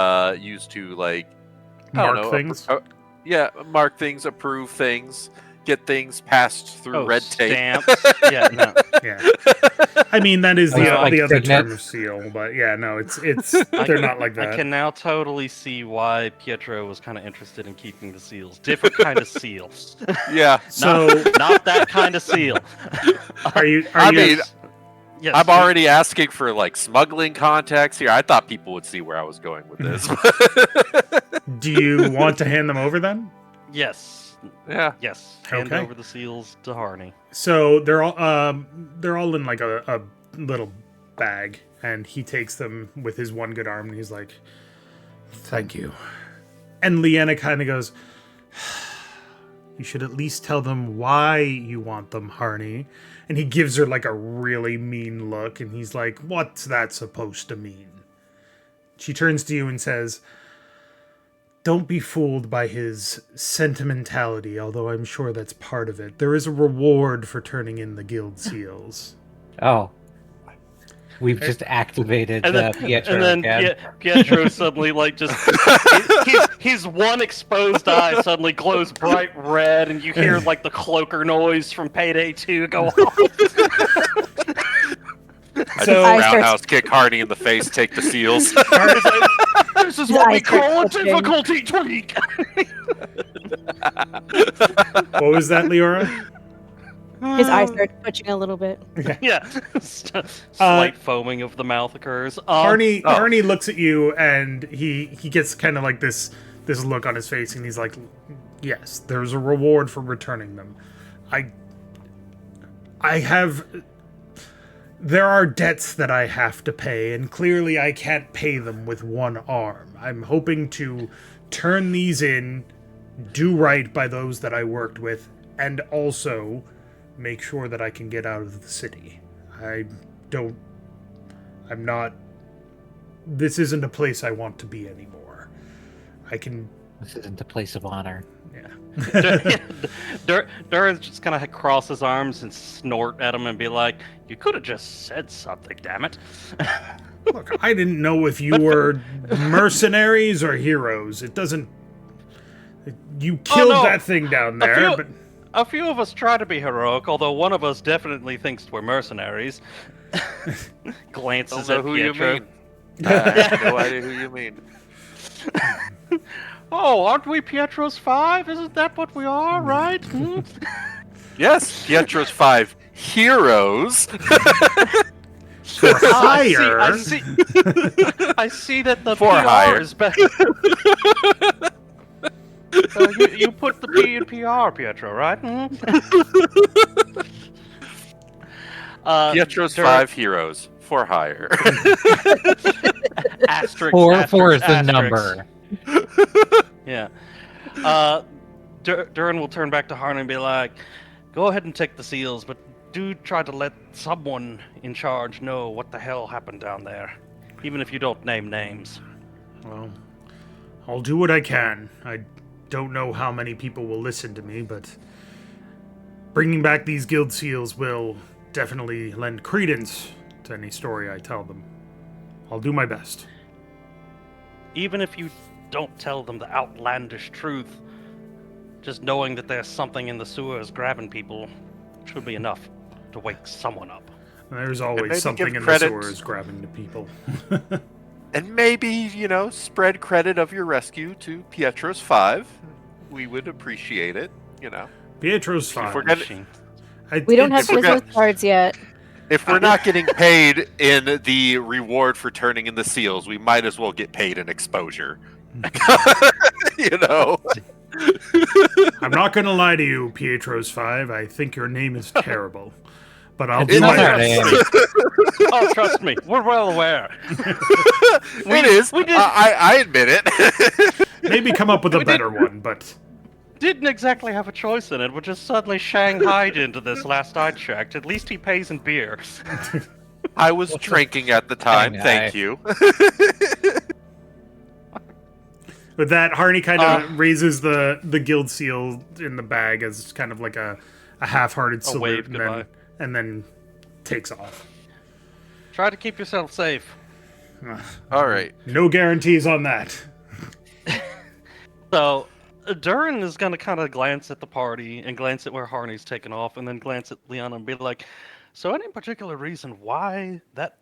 Speaker 7: use to like
Speaker 2: Mark things.
Speaker 7: Mark things, approve things, get things passed through red tape.
Speaker 6: Stamps. Yeah, no.
Speaker 2: Yeah. I mean, that is the
Speaker 3: like
Speaker 2: other
Speaker 3: signet.
Speaker 2: term of seal, but yeah, no, it's they're not like that.
Speaker 6: I can now totally see why Pietro was kind of interested in keeping the seals. Different kind of seal.
Speaker 7: Yeah.
Speaker 2: So
Speaker 6: not that kind of seal.
Speaker 2: Yes.
Speaker 7: I'm already asking for like smuggling contacts here. I thought people would see where I was going with this.
Speaker 2: Do you want to hand them over then?
Speaker 6: Yes.
Speaker 7: Yeah.
Speaker 6: Yes. Hand
Speaker 2: Okay.
Speaker 6: over the seals to Harney.
Speaker 2: So they're all in like a little bag, and he takes them with his one good arm, and he's like, "Thank you." And Leanna kind of goes, "You should at least tell them why you want them, Harney." And he gives her like a really mean look, and he's like, "What's that supposed to mean?" She turns to you and says, "Don't be fooled by his sentimentality, although I'm sure that's part of it. There is a reward for turning in the guild seals."
Speaker 3: Oh. We've just activated Pietro
Speaker 6: and then
Speaker 3: again.
Speaker 6: Pietro suddenly, like, just his one exposed eye suddenly glows bright red, and you hear like the cloaker noise from Payday 2 go off.
Speaker 7: I just roundhouse kick Harney in the face, take the seals.
Speaker 6: This is what we call a difficulty tweak.
Speaker 2: What was that, Leorah?
Speaker 4: His eyes start twitching a little bit.
Speaker 6: Yeah. Slight foaming of the mouth occurs.
Speaker 2: Harney looks at you, and he gets kind of like this look on his face, and he's like, "Yes, there's a reward for returning them. There are debts that I have to pay, and clearly I can't pay them with one arm. I'm hoping to turn these in, do right by those that I worked with, and also make sure that I can get out of the city. This isn't a place I want to be anymore.
Speaker 3: This isn't a place of honor.
Speaker 2: Yeah.
Speaker 6: Durin's just kind of cross his arms and snort at him and be like, "You could have just said something, damn it."
Speaker 2: Look, I didn't know if you were mercenaries or heroes. It doesn't... You killed that thing down there, but...
Speaker 6: A few of us try to be heroic, although one of us definitely thinks we're mercenaries. Glances at
Speaker 7: who
Speaker 6: Pietro.
Speaker 7: you mean. I have no idea who you mean.
Speaker 6: Oh, aren't we Pietro's 5? Isn't that what we are, right?
Speaker 7: Yes, Pietro's 5 heroes.
Speaker 2: For hire.
Speaker 6: I see that the
Speaker 7: For
Speaker 6: PR
Speaker 7: hire.
Speaker 6: is better. So you put the P in PR, Pietro, right?
Speaker 7: Pietro's 5 heroes for hire.
Speaker 6: Asterisk.
Speaker 3: Four is the
Speaker 6: asterisk.
Speaker 3: number.
Speaker 6: Yeah. Durin will turn back to Harney and be like, "Go ahead and take the seals, but do try to let someone in charge know what the hell happened down there, even if you don't name names."
Speaker 2: Well, I'll do what I can. I don't know how many people will listen to me, but bringing back these guild seals will definitely lend credence to any story I tell them. I'll do my best.
Speaker 6: Even if you don't tell them the outlandish truth, just knowing that there's something in the sewers grabbing people should be enough to wake someone up.
Speaker 2: There's always
Speaker 7: maybe
Speaker 2: something
Speaker 7: give
Speaker 2: in
Speaker 7: credit-
Speaker 2: the sewers grabbing the people.
Speaker 7: And maybe, spread credit of your rescue to Pietro's 5. We would appreciate it,
Speaker 2: Pietro's fine.
Speaker 7: If we're gonna,
Speaker 4: We don't have
Speaker 7: If we're
Speaker 4: business
Speaker 7: gonna-
Speaker 4: cards yet.
Speaker 7: if we're not getting paid in the reward for turning in the seals, we might as well get paid in exposure.
Speaker 2: I'm not going to lie to you, Pietro's 5. I think your name is terrible. But I'll
Speaker 3: It's
Speaker 2: do
Speaker 3: not
Speaker 2: my
Speaker 3: our
Speaker 2: best.
Speaker 3: name.
Speaker 8: Oh, trust me, we're well aware.
Speaker 7: It is. I admit it.
Speaker 2: Maybe come up with a better one, but...
Speaker 8: Didn't exactly have a choice in it. We're just suddenly shanghaied into this last I checked. At least he pays in beer.
Speaker 7: I was drinking at the time.
Speaker 3: Dang,
Speaker 7: Thank you.
Speaker 2: With that, Harney kind of raises the guild seal in the bag as kind of like a half-hearted salute,
Speaker 8: wave
Speaker 2: and
Speaker 8: goodbye.
Speaker 2: then takes off.
Speaker 8: Try to keep yourself safe.
Speaker 7: All right.
Speaker 2: No guarantees on that.
Speaker 8: So, Durin is going to kind of glance at the party and glance at where Harney's taken off and then glance at Leon and be like, so any particular reason why that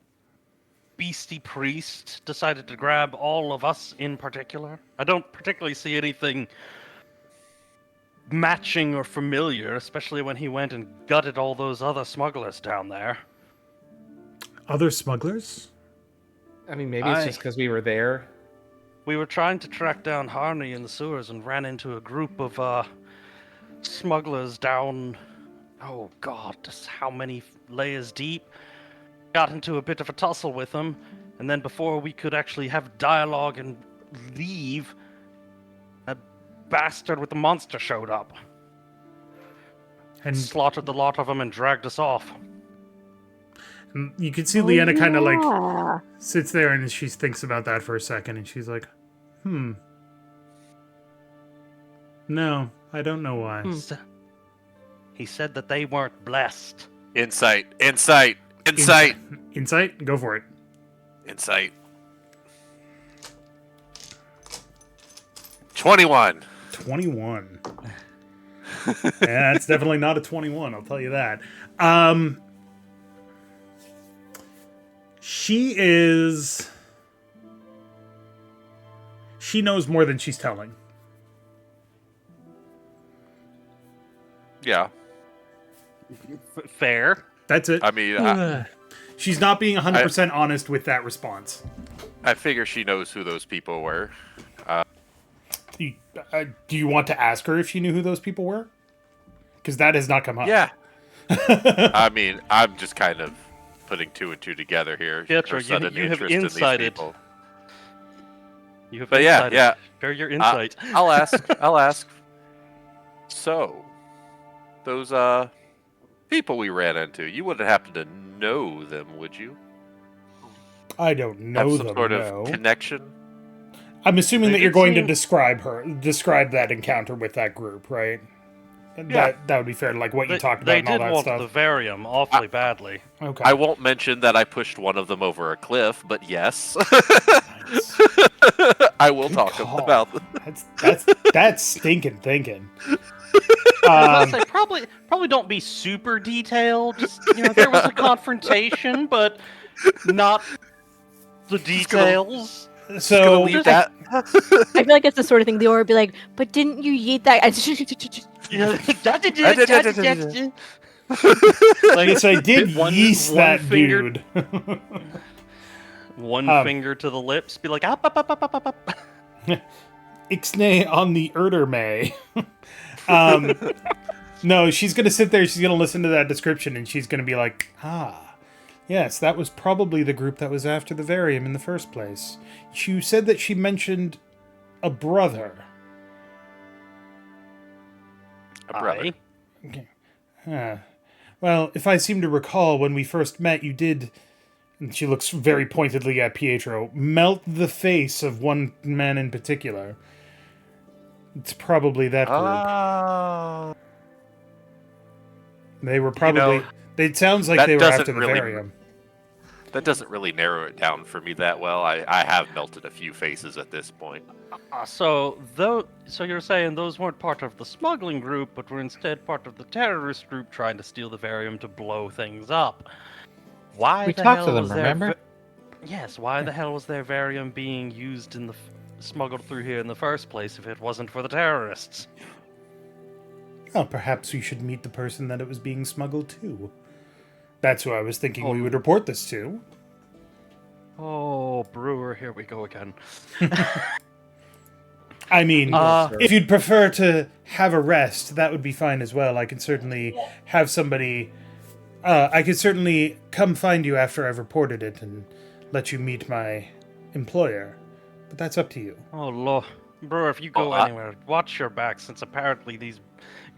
Speaker 8: beastie priest decided to grab all of us in particular? I don't particularly see anything matching or familiar, especially when he went and gutted all those other smugglers down there.
Speaker 2: Other smugglers?
Speaker 5: I mean, maybe it's just because we were there.
Speaker 8: We were trying to track down Harney in the sewers and ran into a group of smugglers down, oh god, just how many layers deep. Got into a bit of a tussle with them, and then before we could actually have dialogue and leave, that bastard with the monster showed up.
Speaker 2: And
Speaker 8: Slaughtered the lot of them and dragged us off.
Speaker 2: you can see Leanna kind of like
Speaker 4: Yeah.
Speaker 2: sits there and she thinks about that for a second, and she's like, No, I don't know why.
Speaker 8: He said that they weren't blessed.
Speaker 7: Insight.
Speaker 2: Insight? Go for it.
Speaker 7: Insight. 21.
Speaker 2: 21. Yeah, that's definitely not a 21, I'll tell you that. She knows more than she's telling.
Speaker 7: Yeah.
Speaker 8: Fair.
Speaker 2: That's it.
Speaker 7: I mean,
Speaker 2: She's not being 100% honest with that response.
Speaker 7: I figure she knows who those people were.
Speaker 2: Do you want to ask her if she knew who those people were? Because that has not come up.
Speaker 7: Yeah. I mean, I'm just kind of putting 2 and 2 together here.
Speaker 8: Pietro,
Speaker 7: Her sudden
Speaker 8: you have
Speaker 7: interest in these
Speaker 8: incited.
Speaker 7: people.
Speaker 8: You have
Speaker 7: But yeah,
Speaker 8: insight.
Speaker 7: yeah.
Speaker 8: Share your insight.
Speaker 7: I'll ask. So, those people we ran into, you wouldn't happen to know them, would you?
Speaker 2: I don't know
Speaker 7: Have some
Speaker 2: them,
Speaker 7: sort
Speaker 2: no.
Speaker 7: of connection?
Speaker 2: I'm assuming
Speaker 8: They
Speaker 2: that you're
Speaker 8: did
Speaker 2: going to
Speaker 8: seem-
Speaker 2: describe that encounter with that group, right?
Speaker 8: Yeah.
Speaker 2: That would be fair, like what you talked about
Speaker 8: They
Speaker 2: and all
Speaker 8: did
Speaker 2: that
Speaker 8: want
Speaker 2: stuff.
Speaker 8: the Varium awfully badly.
Speaker 2: Okay.
Speaker 7: I won't mention that I pushed one of them over a cliff, but yes.
Speaker 2: Nice.
Speaker 7: I will
Speaker 2: Good
Speaker 7: talk
Speaker 2: call.
Speaker 7: about
Speaker 2: That's stinking thinking.
Speaker 8: I was gonna say, probably don't be super detailed. Just, there was a confrontation, but not the details.
Speaker 2: So
Speaker 7: leave that.
Speaker 4: I feel like it's the sort of thing Leorah would be like, but didn't you yeet that?
Speaker 2: like so I did
Speaker 8: One-
Speaker 2: yeast
Speaker 8: one
Speaker 2: that
Speaker 8: finger-
Speaker 2: dude.
Speaker 8: One finger to the lips, be like, up, up, up, up, up, up.
Speaker 2: Ixnay on the Erdermay. No, she's gonna sit there, she's gonna listen to that description, and she's gonna be like, yes, that was probably the group that was after the Varium in the first place. You said that she mentioned a brother.
Speaker 7: A brother.
Speaker 2: Well, if I seem to recall, when we first met, you did, and she looks very pointedly at Pietro, melt the face of one man in particular. It's probably that group. They were probably... it sounds like
Speaker 7: that
Speaker 2: they were
Speaker 7: doesn't
Speaker 2: after the
Speaker 7: really-
Speaker 2: Varium.
Speaker 7: That doesn't really narrow it down for me that well. I have melted a few faces at this point.
Speaker 8: So you're saying those weren't part of the smuggling group, but were instead part of the terrorist group trying to steal the Varium to blow things up. Why
Speaker 3: We
Speaker 8: the
Speaker 3: talked
Speaker 8: hell
Speaker 3: to them,
Speaker 8: was
Speaker 3: remember?
Speaker 8: Yes, why the hell was their varium being used in the smuggled through here in the first place if it wasn't for the terrorists?
Speaker 2: Well, perhaps we should meet the person that it was being smuggled to. That's who I was thinking we would report this to.
Speaker 8: Oh, Brewer, here we go again.
Speaker 2: I mean, if you'd prefer to have a rest, that would be fine as well. I can certainly have somebody... I could certainly come find you after I've reported it and let you meet my employer. But that's up to you.
Speaker 8: Oh, Lord. Brewer, if you go anywhere, watch your back, since apparently these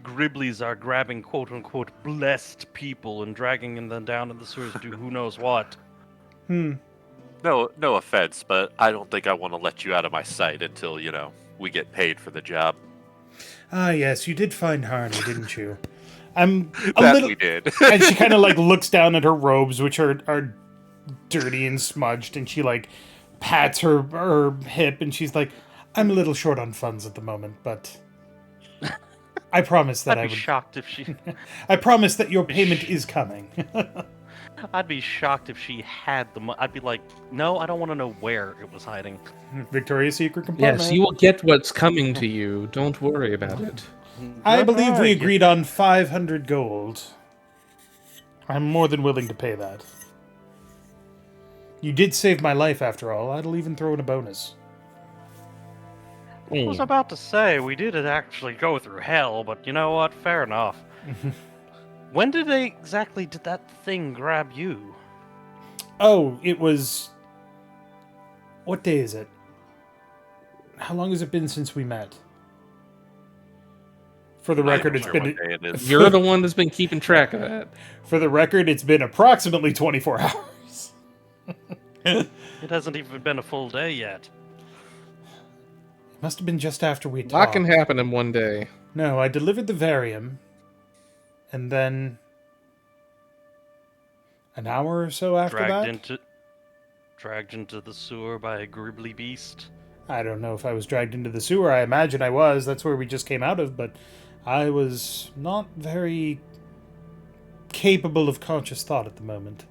Speaker 8: Gribblies are grabbing quote-unquote blessed people and dragging them down in the sewers to do who knows what.
Speaker 7: No offense, but I don't think I want to let you out of my sight until, we get paid for the job.
Speaker 2: Ah, yes, you did find Harney, didn't you? I'm a
Speaker 7: That
Speaker 2: little...
Speaker 7: we did.
Speaker 2: And she kind of, looks down at her robes, which are dirty and smudged, and she, pats her hip, and she's like, I'm a little short on funds at the moment, but I promise that
Speaker 8: I'd be shocked if she...
Speaker 2: I promise that your payment is coming.
Speaker 8: I'd be shocked if she had the money. I'd be like, no, I don't want to know where it was hiding.
Speaker 2: Victoria's Secret compartment.
Speaker 5: Yes, you will get what's coming to you. Don't worry about it.
Speaker 2: I believe we agreed on 500 gold. I'm more than willing to pay that. You did save my life, after all. I'll even throw in a bonus.
Speaker 8: I was about to say, we did actually go through hell, but you know what? Fair enough. When did that thing grab you?
Speaker 2: Oh, it was... What day is it? How long has it been since we met? For the record, it's been...
Speaker 5: You're the one that's been keeping track of that.
Speaker 2: For the record, it's been approximately 24 hours.
Speaker 8: It hasn't even been a full day yet.
Speaker 2: It must have been just after we talked.
Speaker 5: A lot can happen in one day.
Speaker 2: No, I delivered the varium, and then an hour or so after
Speaker 8: dragged into the sewer by a gribbly beast.
Speaker 2: I don't know if I was dragged into the sewer. I imagine I was. That's where we just came out of, but I was not very capable of conscious thought at the moment.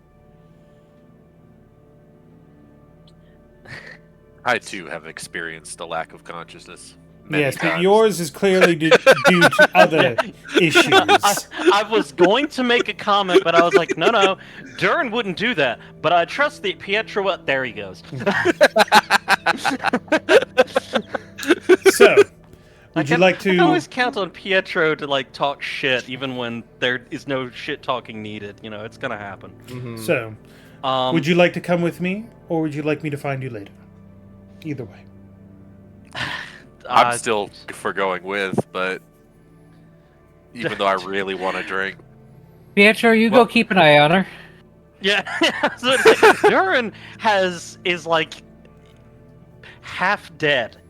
Speaker 7: I, too, have experienced a lack of consciousness.
Speaker 2: Yes,
Speaker 7: times.
Speaker 2: but yours is clearly due to other issues.
Speaker 8: I was going to make a comment, but I was like, no, Durin wouldn't do that. But I trust that Pietro... There he goes.
Speaker 2: So, would you like to...
Speaker 8: I can always count on Pietro to, talk shit, even when there is no shit talking needed. It's gonna happen.
Speaker 5: Mm-hmm.
Speaker 2: So, would you like to come with me, or would you like me to find you later? Either way.
Speaker 7: I'm still for going with, but even though I really want to drink.
Speaker 3: Pietro, you go keep an eye on her.
Speaker 8: Yeah, so Durin is half dead.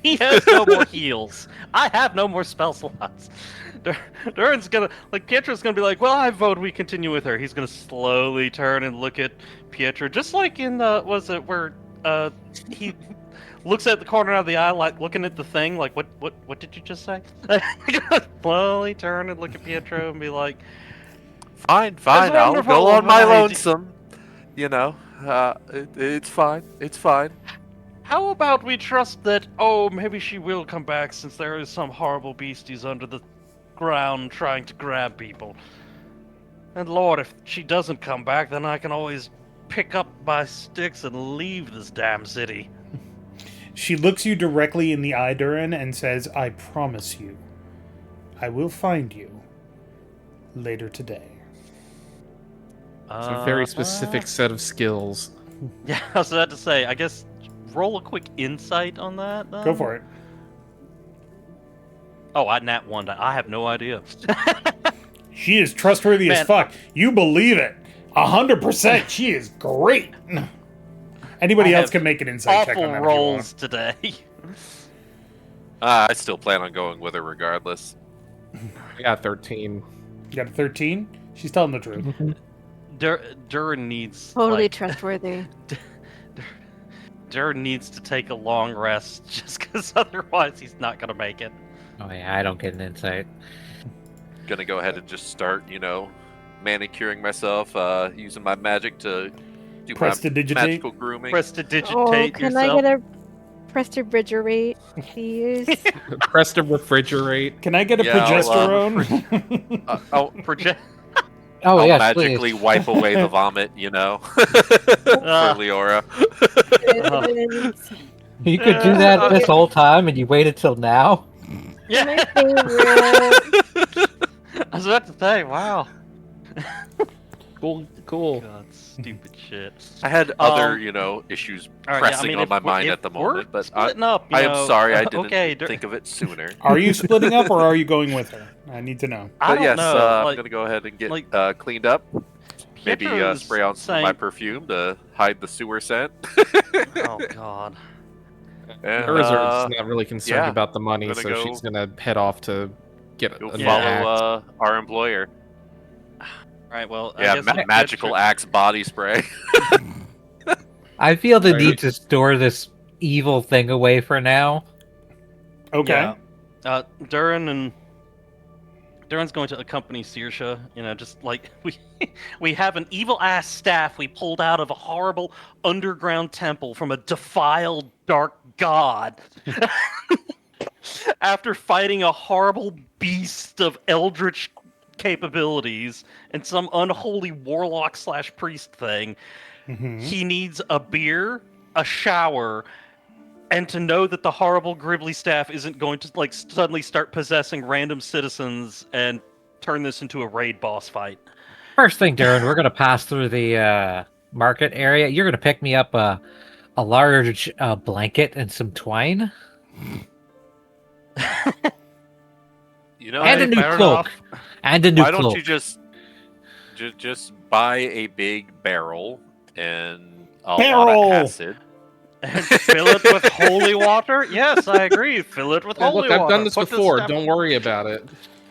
Speaker 8: He has no more heals. I have no more spell slots. Durin's gonna Pietro's gonna be like, well, I vote we continue with her. He's gonna slowly turn and look at Pietro, just like in he looks at the corner of the eye, looking at the thing, what did you just say? Slowly turn and look at Pietro and be like,
Speaker 7: Fine, I'll go on my lonesome. It's fine.
Speaker 8: How about we trust that, maybe she will come back, since there is some horrible beasties under the ground trying to grab people. And Lord, if she doesn't come back, then I can always pick up my sticks and leave this damn city.
Speaker 2: She looks you directly in the eye, Durin, and says, I promise you, I will find you later today.
Speaker 5: It's a very specific set of skills.
Speaker 8: Yeah, I was about to say, I guess roll a quick insight on that.
Speaker 2: Go for it.
Speaker 8: Oh, I nat one. I have no idea.
Speaker 2: She is trustworthy as fuck. You believe it. 100%. She is great. Anybody else can make an insight check on that.
Speaker 8: Awful rolls today.
Speaker 7: I still plan on going with her regardless.
Speaker 5: I got 13.
Speaker 2: You got a 13? She's telling the truth.
Speaker 8: Durin needs...
Speaker 4: Totally trustworthy.
Speaker 8: Durin needs to take a long rest, just because otherwise he's not going to make it.
Speaker 3: Oh yeah, I don't get an insight.
Speaker 7: Gonna go ahead and just start, manicuring myself, using my magic to do my
Speaker 2: Prestidigitate?
Speaker 7: magical grooming.
Speaker 8: Prestidigitate
Speaker 4: can
Speaker 8: yourself.
Speaker 4: I get a prestidigitate, please?
Speaker 5: Press to refrigerate.
Speaker 2: Can I get a
Speaker 7: Yeah,
Speaker 2: progesterone?
Speaker 8: Project.
Speaker 3: Oh
Speaker 7: I'll
Speaker 3: yes,
Speaker 7: magically
Speaker 3: please.
Speaker 7: wipe away the vomit, for Leorah.
Speaker 3: You could do that this whole time, and you waited till now.
Speaker 8: Yeah.
Speaker 4: My favorite.
Speaker 8: I was about to say, wow.
Speaker 5: Cool.
Speaker 8: God, stupid shit.
Speaker 7: I had other, issues
Speaker 8: All right,
Speaker 7: pressing on
Speaker 8: if
Speaker 7: my
Speaker 8: we're-
Speaker 7: mind
Speaker 8: if
Speaker 7: at the
Speaker 8: we're
Speaker 7: moment, but
Speaker 8: splitting up,
Speaker 7: I am sorry I didn't
Speaker 8: okay,
Speaker 7: think of it sooner.
Speaker 2: Are you splitting up or are you going with her? I need to know.
Speaker 8: I
Speaker 7: But
Speaker 8: don't
Speaker 7: yes,
Speaker 8: know.
Speaker 7: I'm
Speaker 8: like,
Speaker 7: going to go ahead and get
Speaker 8: like,
Speaker 7: cleaned up. Maybe
Speaker 8: Pietro's
Speaker 7: spray on some of my perfume to hide the sewer scent.
Speaker 8: oh god.
Speaker 7: And,
Speaker 5: Urizura's not really concerned
Speaker 7: yeah,
Speaker 5: about the money,
Speaker 7: gonna
Speaker 5: so
Speaker 7: go-
Speaker 5: she's gonna head off to get
Speaker 7: Go
Speaker 5: a
Speaker 7: follow our employer.
Speaker 8: Right, well, I
Speaker 7: Yeah,
Speaker 8: guess
Speaker 7: magical axe body spray.
Speaker 3: I feel the
Speaker 5: Right.
Speaker 3: need to store this evil thing away for now.
Speaker 2: Okay.
Speaker 8: Yeah. Durin's going to accompany Saoirse. Just like we have an evil ass staff we pulled out of a horrible underground temple from a defiled dark god. After fighting a horrible beast of eldritch capabilities and some unholy warlock / priest thing, he needs a beer, a shower, and to know that the horrible Gribbly staff isn't going to suddenly start possessing random citizens and turn this into a raid boss fight.
Speaker 3: First thing, Durin, we're gonna pass through the market area. You're gonna pick me up a large blanket and some twine, and a new
Speaker 8: fair
Speaker 3: cloak,
Speaker 8: enough.
Speaker 3: and a new
Speaker 7: Why
Speaker 3: cloak.
Speaker 7: don't you just buy a big barrel and a lot of acid?
Speaker 8: And fill it with holy water? Yes, I agree. Fill it with holy
Speaker 5: Look,
Speaker 8: water.
Speaker 5: I've done this
Speaker 8: Put
Speaker 5: before.
Speaker 8: stuff-
Speaker 5: Don't worry about it.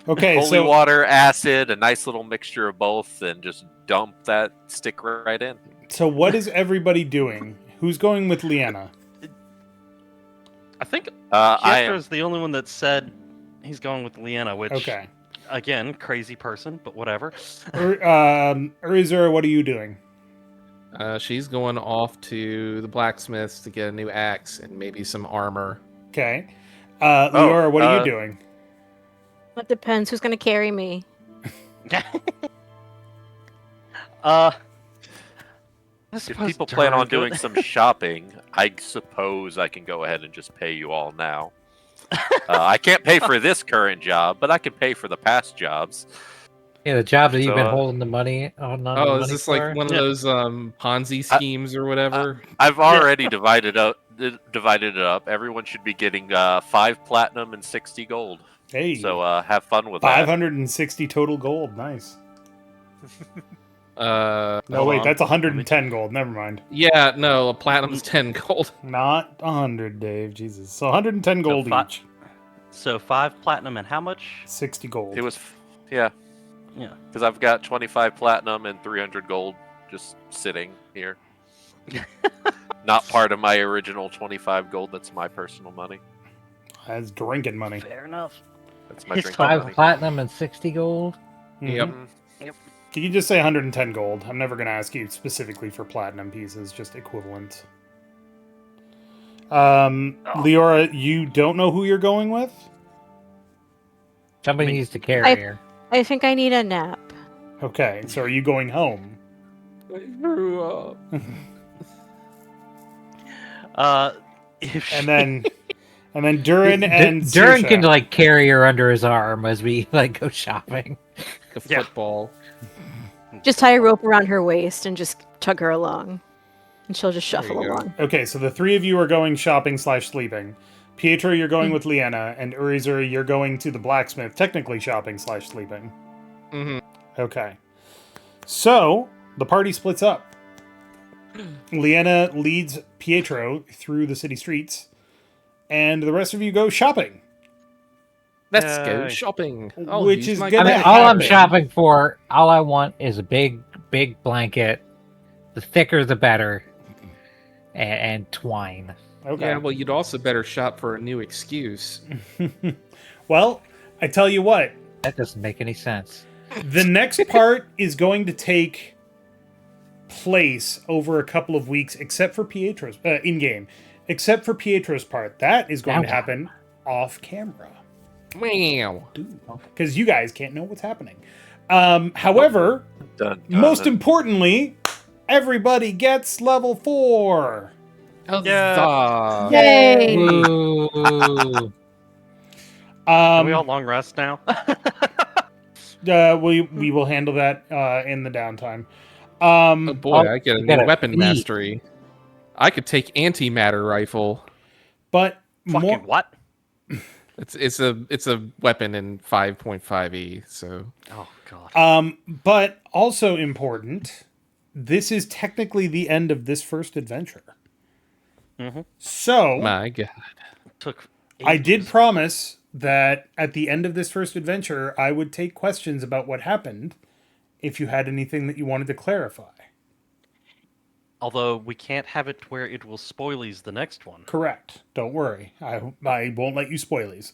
Speaker 2: Okay,
Speaker 7: Holy
Speaker 2: so
Speaker 7: water, acid, a nice little mixture of both, and just dump that stick right in.
Speaker 2: so what is everybody doing? Who's going with Leanna?
Speaker 8: I think
Speaker 7: I
Speaker 8: Pietro
Speaker 7: am.
Speaker 8: is the only one that said he's going with Leanna, which,
Speaker 2: Okay.
Speaker 8: again, crazy person, but whatever.
Speaker 2: Urizura, what are you doing?
Speaker 5: She's going off to the blacksmiths to get a new axe and maybe some armor.
Speaker 2: Okay. Leorah, what are you doing?
Speaker 4: It depends who's going to carry me.
Speaker 7: If people plan on doing some shopping, I suppose I can go ahead and just pay you all now. I can't pay for this current job, but I can pay for the past jobs.
Speaker 3: Yeah, the job that you've been
Speaker 7: So,
Speaker 3: holding the money on. the
Speaker 5: Oh, is
Speaker 3: money
Speaker 5: this
Speaker 3: for?
Speaker 5: like one of those Ponzi schemes or whatever?
Speaker 7: I've already divided it up. Everyone should be getting 5 platinum and 60 gold.
Speaker 2: Hey.
Speaker 7: So have fun with that.
Speaker 2: 560 total gold. Nice. No,
Speaker 5: Hold
Speaker 2: wait,
Speaker 5: on.
Speaker 2: that's 110 gold. Never mind.
Speaker 5: Yeah, no, platinum's 10 gold.
Speaker 2: Not 100, Dave. Jesus. So 110 gold each.
Speaker 8: So 5 platinum and how much?
Speaker 2: 60 gold.
Speaker 7: It was, yeah.
Speaker 8: Yeah.
Speaker 7: Because I've got 25 platinum and 300 gold just sitting here. Not part of my original 25 gold. That's my personal money.
Speaker 2: That's drinking money.
Speaker 8: Fair enough.
Speaker 7: That's my
Speaker 8: It's
Speaker 7: drinking
Speaker 3: 5
Speaker 7: money.
Speaker 3: platinum and 60 gold.
Speaker 5: Yep.
Speaker 7: Mhm.
Speaker 2: You can just say 110 gold. I'm never going to ask you specifically for platinum pieces, just equivalent. Leorah, you don't know who you're going with?
Speaker 3: Somebody needs to carry her.
Speaker 4: I think I need a nap.
Speaker 2: Okay, so are you going home?
Speaker 5: I grew up.
Speaker 8: If
Speaker 2: And then Durin and
Speaker 3: Durin
Speaker 2: Saoirse.
Speaker 3: can like carry her under his arm as we like go shopping.
Speaker 5: A
Speaker 8: Yeah.
Speaker 5: football.
Speaker 4: Just tie a rope around her waist and just tug her along. And she'll just
Speaker 5: There
Speaker 4: shuffle
Speaker 5: you go.
Speaker 4: along.
Speaker 2: Okay, so the three of you are going shopping/sleeping. Pietro, you're going with Leanna, and Urizura, you're going to the blacksmith, technically shopping/sleeping.
Speaker 5: Mm-hmm.
Speaker 2: Okay. So, the party splits up. Leanna leads Pietro through the city streets, and the rest of you go shopping.
Speaker 5: Let's go
Speaker 8: Yay.
Speaker 5: shopping.
Speaker 2: Which is
Speaker 3: I
Speaker 2: gonna
Speaker 3: mean, all I'm
Speaker 2: happen.
Speaker 3: shopping for, all I want is a big blanket. The thicker, the better. And twine.
Speaker 2: Okay.
Speaker 5: Yeah, well, you'd also better shop for a new excuse.
Speaker 2: Well, I tell you what,
Speaker 3: That doesn't make any sense.
Speaker 2: The next part is going to take place over a couple of weeks, except for Pietro's in-game. Except for Pietro's part. That is going to happen off camera.
Speaker 5: Wow.
Speaker 2: Because you guys can't know what's happening. However, most importantly, everybody gets level 4.
Speaker 5: Huzzah.
Speaker 4: Yay!
Speaker 3: Ooh.
Speaker 8: Are we all long rest now?
Speaker 2: We will handle that in the downtime.
Speaker 5: Oh boy, I get a new
Speaker 3: gotta
Speaker 5: weapon
Speaker 3: eat.
Speaker 5: mastery. I could take antimatter rifle.
Speaker 2: But
Speaker 8: Fucking what?
Speaker 5: It's a weapon in 5.5e. So
Speaker 8: Oh god.
Speaker 2: But also important, this is technically the end of this first adventure. So
Speaker 5: my god.
Speaker 8: Took
Speaker 2: I did
Speaker 8: ages.
Speaker 2: promise that at the end of this first adventure, I would take questions about what happened if you had anything that you wanted to clarify.
Speaker 8: Although we can't have it where it will spoilies the next one.
Speaker 2: Correct. Don't worry. I won't let you spoilies.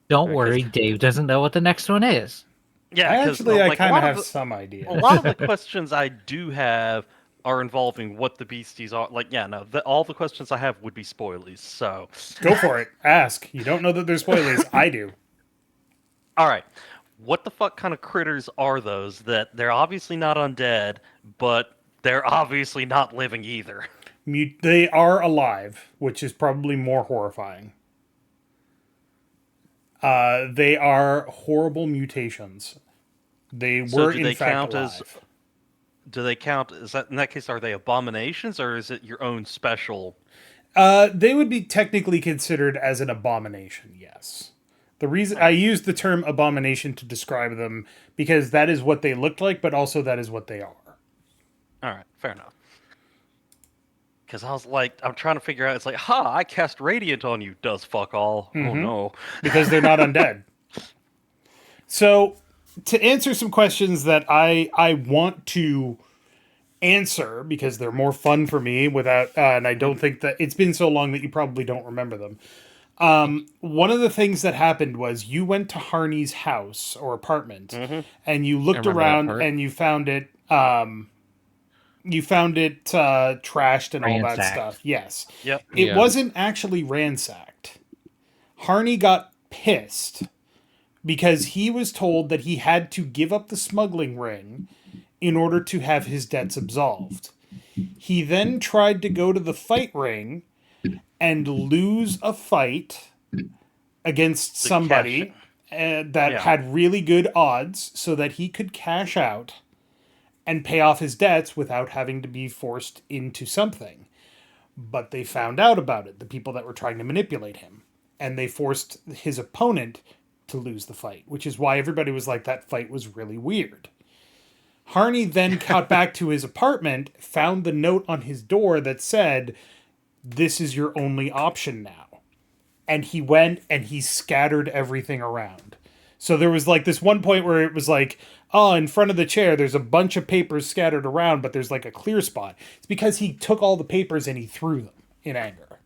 Speaker 3: Don't worry, Dave doesn't know what the next one is.
Speaker 8: Yeah, because
Speaker 2: I kind of have some idea.
Speaker 8: a lot of the questions I do have are involving what the beasties are. Like, yeah, no, all the questions I have would be spoilies. So
Speaker 2: Go for it. Ask. You don't know that they're spoilies. I do.
Speaker 8: all right, what the fuck kind of critters are those that they're obviously not undead, but they're obviously not living either?
Speaker 2: They are alive, which is probably more horrifying. They are horrible mutations. They
Speaker 8: So
Speaker 2: were
Speaker 8: do
Speaker 2: in
Speaker 8: they
Speaker 2: fact
Speaker 8: count
Speaker 2: alive.
Speaker 8: as? Do they count? Is that in that case? Are they abominations, or is it your own special?
Speaker 2: They would be technically considered as an abomination, yes. The reason I use the term abomination to describe them because that is what they looked like, but also that is what they are.
Speaker 8: All right, fair enough. Because I was like, I'm trying to figure out. It's like, I cast radiant on you. Does fuck all? Oh no.
Speaker 2: Because they're not undead. So, to answer some questions that I want to answer because they're more fun for me without, and I don't think that it's been so long that you probably don't remember them. One of the things that happened was you went to Harney's house or apartment, and you looked around and you found it. Trashed and all that
Speaker 3: Ransacked.
Speaker 2: stuff. Yes.
Speaker 8: Yep.
Speaker 2: It
Speaker 5: Yeah.
Speaker 2: wasn't actually ransacked. Harney got pissed because he was told that he had to give up the smuggling ring in order to have his debts absolved. He then tried to go to the fight ring and lose a fight against somebody that had really good odds so that he could cash out and pay off his debts without having to be forced into something. But they found out about it, the people that were trying to manipulate him. And they forced his opponent to lose the fight, which is why everybody was like, that fight was really weird. Harney then got back to his apartment, found the note on his door that said, "This is your only option now." And he went and he scattered everything around. So there was like this one point where it was like, oh, in front of the chair, there's a bunch of papers scattered around, but there's like a clear spot. It's because he took all the papers and he threw them in anger.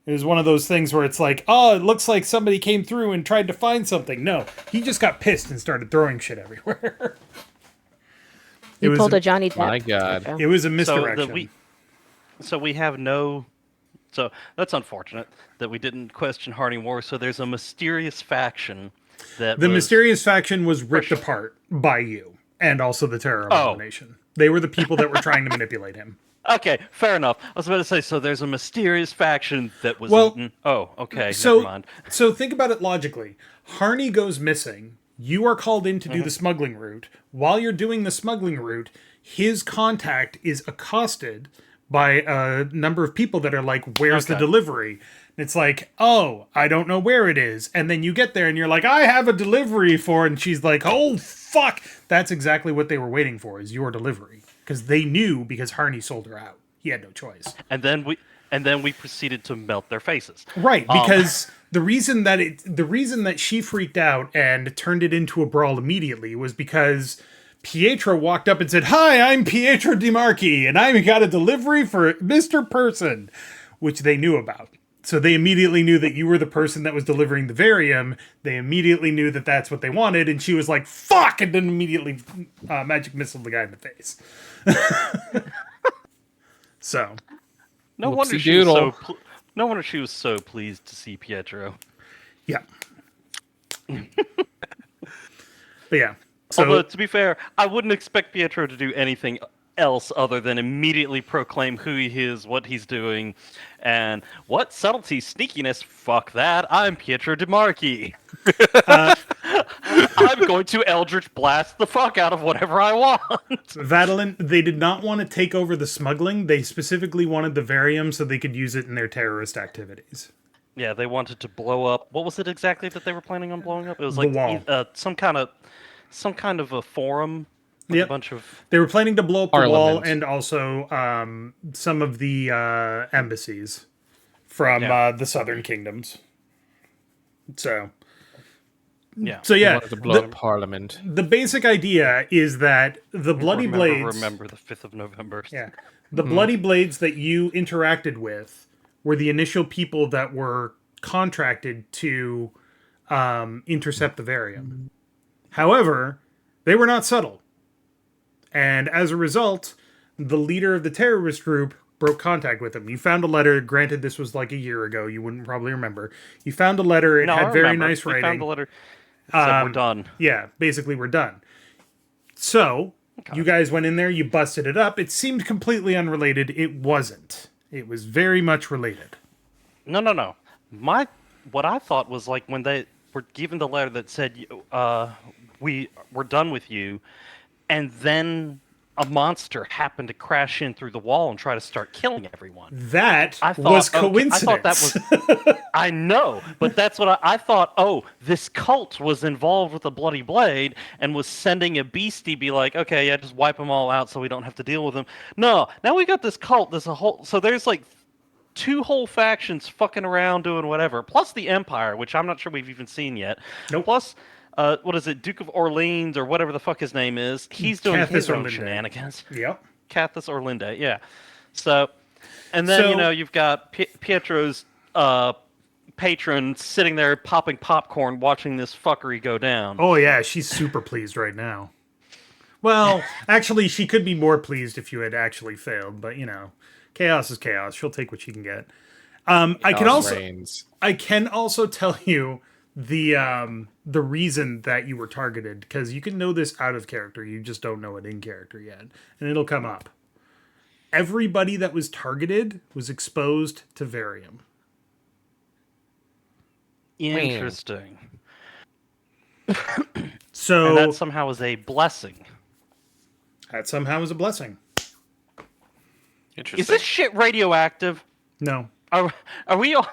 Speaker 2: It was one of those things where it's like, oh, it looks like somebody came through and tried to find something. No, he just got pissed and started throwing shit everywhere.
Speaker 4: You pulled a Johnny Depp.
Speaker 5: My God.
Speaker 2: It was a misdirection.
Speaker 8: So we have no. So that's unfortunate that we didn't question Harney more. So there's a mysterious faction that
Speaker 2: The mysterious faction was ripped apart by you and also the Terror Abomination. They were the people that were trying to manipulate him.
Speaker 8: Okay, fair enough. I was about to say, so there's a mysterious faction that was eaten. Oh, okay,
Speaker 2: So,
Speaker 8: never mind.
Speaker 2: so think about it logically. Harney goes missing. You are called in to do the smuggling route. While you're doing the smuggling route, his contact is accosted by a number of people that are like, where's the delivery? And it's like, oh, I don't know where it is. And then you get there and you're like, I have a delivery for, and she's like, oh, fuck. That's exactly what they were waiting for, is your delivery. Because they knew, because Harney sold her out. He had no choice.
Speaker 8: And then we proceeded to melt their faces.
Speaker 2: Right, because the reason that she freaked out and turned it into a brawl immediately was because Pietro walked up and said, "Hi, I'm Pietro Di Marchi, and I got a delivery for Mr. Person," which they knew about. So they immediately knew that you were the person that was delivering the varium. They immediately knew that that's what they wanted, and she was like, "Fuck!" and then immediately magic missile the guy in the face. So,
Speaker 8: no wonder she was so pleased to see Pietro.
Speaker 2: Yeah. But yeah. So,
Speaker 8: although, to be fair, I wouldn't expect Pietro to do anything else other than immediately proclaim who he is, what he's doing, and what subtlety, sneakiness, fuck that, I'm Pietro de Marchi. I'm going to Eldritch Blast the fuck out of whatever I want.
Speaker 2: Vadalin, they did not want to take over the smuggling. They specifically wanted the varium so they could use it in their terrorist activities.
Speaker 8: Yeah, they wanted to blow up. What was it exactly that they were planning on blowing up? It was like some kind of a forum.
Speaker 2: Yep.
Speaker 8: A bunch of...
Speaker 2: They were planning to blow up the wall and also some of the embassies from the southern kingdoms. So, So yeah,
Speaker 5: to blow up Parliament.
Speaker 2: The basic idea is that the Bloody Blades...
Speaker 8: Remember the 5th of November.
Speaker 2: Yeah. The Bloody Blades that you interacted with were the initial people that were contracted to intercept the varium. However, they were not subtle. And as a result, the leader of the terrorist group broke contact with him. You found a letter. Granted, this was like a year ago. You wouldn't probably remember. You found a letter. It had very nice writing.
Speaker 8: We found a letter. Said we're done.
Speaker 2: Yeah, basically we're done. So, you guys went in there. You busted it up. It seemed completely unrelated. It wasn't. It was very much related.
Speaker 8: No. What I thought was like when they were given the letter that said, we're done with you, and then a monster happened to crash in through the wall and try to start killing everyone.
Speaker 2: That was coincidence.
Speaker 8: I thought that was... I know, but that's what I thought. Oh, this cult was involved with the Bloody Blade and was sending a beastie be like, okay, yeah, just wipe them all out so we don't have to deal with them. No, now we got this cult. So there's like 2 whole factions fucking around doing whatever. Plus the Empire, which I'm not sure we've even seen yet.
Speaker 2: Nope.
Speaker 8: Plus... what is it, Duke of Orleans or whatever the fuck his name is? He's doing his own shenanigans.
Speaker 2: Yep.
Speaker 8: Cathus Orlinde, yeah. So, and then, you've got Pietro's patron sitting there popping popcorn watching this fuckery go down.
Speaker 2: Oh, yeah, she's super pleased right now. Well, actually, she could be more pleased if you had actually failed, but, chaos is chaos. She'll take what she can get. I can also tell you the reason that you were targeted, because you can know this out of character, you just don't know it in character yet, and it'll come up. Everybody that was targeted was exposed to varium.
Speaker 8: Interesting.
Speaker 2: So
Speaker 8: and that somehow is a blessing.
Speaker 2: That somehow is a blessing.
Speaker 7: Interesting.
Speaker 8: Is this shit radioactive?
Speaker 2: No.
Speaker 8: Have we all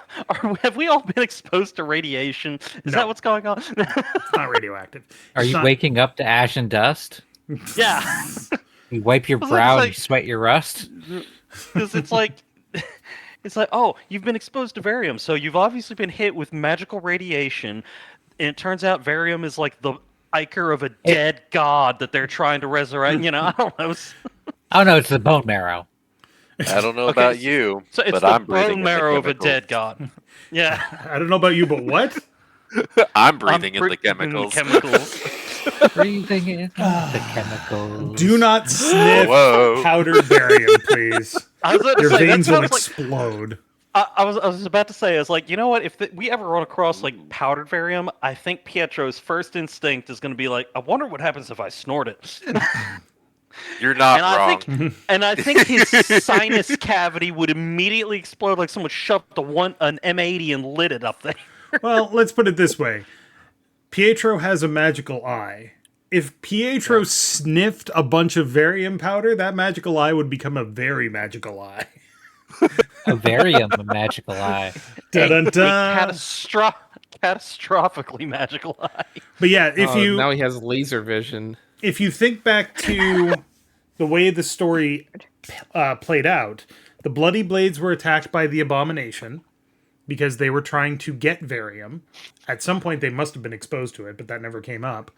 Speaker 8: been exposed to radiation? Is that what's going on?
Speaker 2: It's not radioactive.
Speaker 3: Are you waking up to ash and dust?
Speaker 8: Yeah.
Speaker 3: You wipe your brow and sweat your rust?
Speaker 8: Because it's like, oh, you've been exposed to varium, so you've obviously been hit with magical radiation, and it turns out varium is like the ichor of a dead god that they're trying to resurrect. I don't know.
Speaker 3: Oh no, it's the bone marrow.
Speaker 7: I don't know about you,
Speaker 8: so it's
Speaker 7: but
Speaker 8: the
Speaker 7: I'm breathing
Speaker 8: bone marrow
Speaker 7: in the
Speaker 8: of a dead god. Yeah.
Speaker 2: I don't know about you, but what?
Speaker 7: I'm breathing in the chemicals.
Speaker 3: Breathing in the chemicals.
Speaker 2: Do not sniff powdered barium, please. Your veins will explode.
Speaker 8: I was about to say, I was like, you know what? If we ever run across like powdered varium, I think Pietro's first instinct is going to be like, I wonder what happens if I snort it.
Speaker 7: You're not wrong.
Speaker 8: I think his sinus cavity would immediately explode like someone shoved an M80 and lit it up there.
Speaker 2: Well, let's put it this way. Pietro has a magical eye. If Pietro sniffed a bunch of varium powder, that magical eye would become a very magical eye.
Speaker 3: A varium magical eye.
Speaker 2: Dun-dun-dun.
Speaker 8: Catastrophically magical eye.
Speaker 2: But yeah,
Speaker 5: now he has laser vision.
Speaker 2: If you think back to the way the story played out, the Bloody Blades were attacked by the Abomination because they were trying to get varium. At some point, they must have been exposed to it, but that never came up.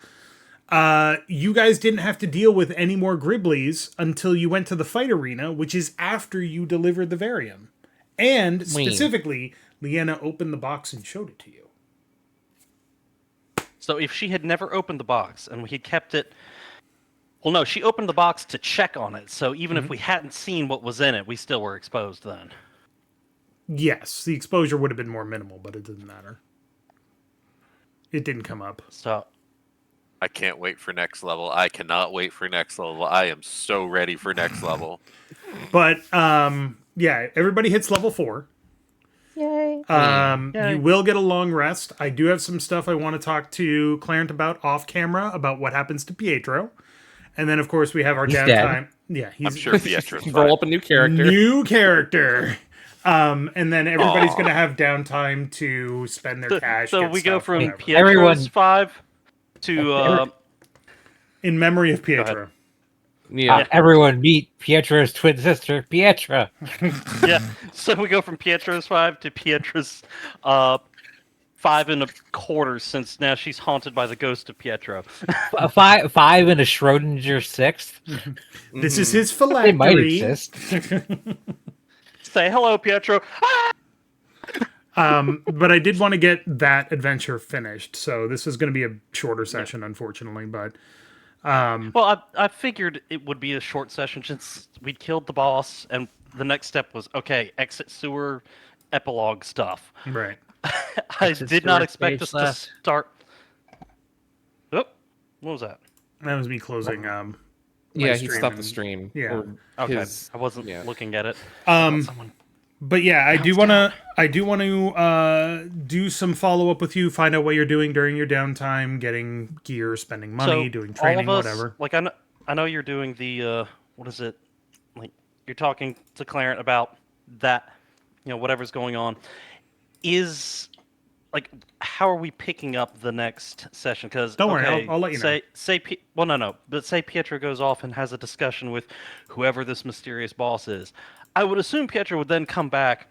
Speaker 2: You guys didn't have to deal with any more Griblies until you went to the fight arena, which is after you delivered the varium. And specifically, Leanna opened the box and showed it to you.
Speaker 8: So if she had never opened the box and we had kept it... Well, no, she opened the box to check on it. So even if we hadn't seen what was in it, we still were exposed then.
Speaker 2: Yes, the exposure would have been more minimal, but it doesn't matter. It didn't come up.
Speaker 8: So
Speaker 7: I can't wait for next level. I cannot wait for next level. I am so ready for next level.
Speaker 2: But yeah, everybody hits level 4.
Speaker 4: Yay.
Speaker 2: You will get a long rest. I do have some stuff I want to talk to Clarence about off camera about what happens to Pietro. And then, of course, we have our downtime. Yeah,
Speaker 7: I'm sure Pietro's fine.
Speaker 5: Roll up a new character.
Speaker 2: New character. And then everybody's going to have downtime to spend their cash.
Speaker 8: So we go from
Speaker 2: whatever.
Speaker 8: Pietro's 5 to...
Speaker 2: In memory of Pietro.
Speaker 5: Yeah.
Speaker 3: Everyone meet Pietro's twin sister, Pietro.
Speaker 8: Yeah, so we go from Pietro's 5 to Pietro's 5.25, since now she's haunted by the ghost of Pietro.
Speaker 3: Five and a Schrodinger 6.
Speaker 2: This is his
Speaker 3: They might
Speaker 2: phylactery.
Speaker 3: exist.
Speaker 8: Say hello, Pietro.
Speaker 2: But I did want to get that adventure finished, so this is going to be a shorter session, unfortunately. But
Speaker 8: Well, I figured it would be a short session since we'd killed the boss, and the next step was, okay, exit sewer epilogue stuff.
Speaker 2: right,
Speaker 8: I
Speaker 3: Exit
Speaker 8: did not
Speaker 3: sewer
Speaker 8: expect
Speaker 3: stage
Speaker 8: us
Speaker 3: left.
Speaker 8: to start... Oh, what was that?
Speaker 2: that was me closing.
Speaker 5: Yeah,
Speaker 2: my
Speaker 5: he
Speaker 2: stream
Speaker 5: stopped the
Speaker 2: and-
Speaker 5: stream.
Speaker 2: Yeah.
Speaker 5: Or
Speaker 8: Okay,
Speaker 5: his-
Speaker 8: I wasn't
Speaker 5: yeah.
Speaker 8: looking at it.
Speaker 2: But yeah, I do want to do some follow up with you, find out what you're doing during your downtime, getting gear, spending money, doing training,
Speaker 8: all of us,
Speaker 2: whatever.
Speaker 8: Like I know you're doing the what is it? Like you're talking to Clarence about that, whatever's going on. Is like how are we picking up the next session? Because
Speaker 2: Don't worry, I'll let you know.
Speaker 8: But say Pietro goes off and has a discussion with whoever this mysterious boss is. I would assume Pietro would then come back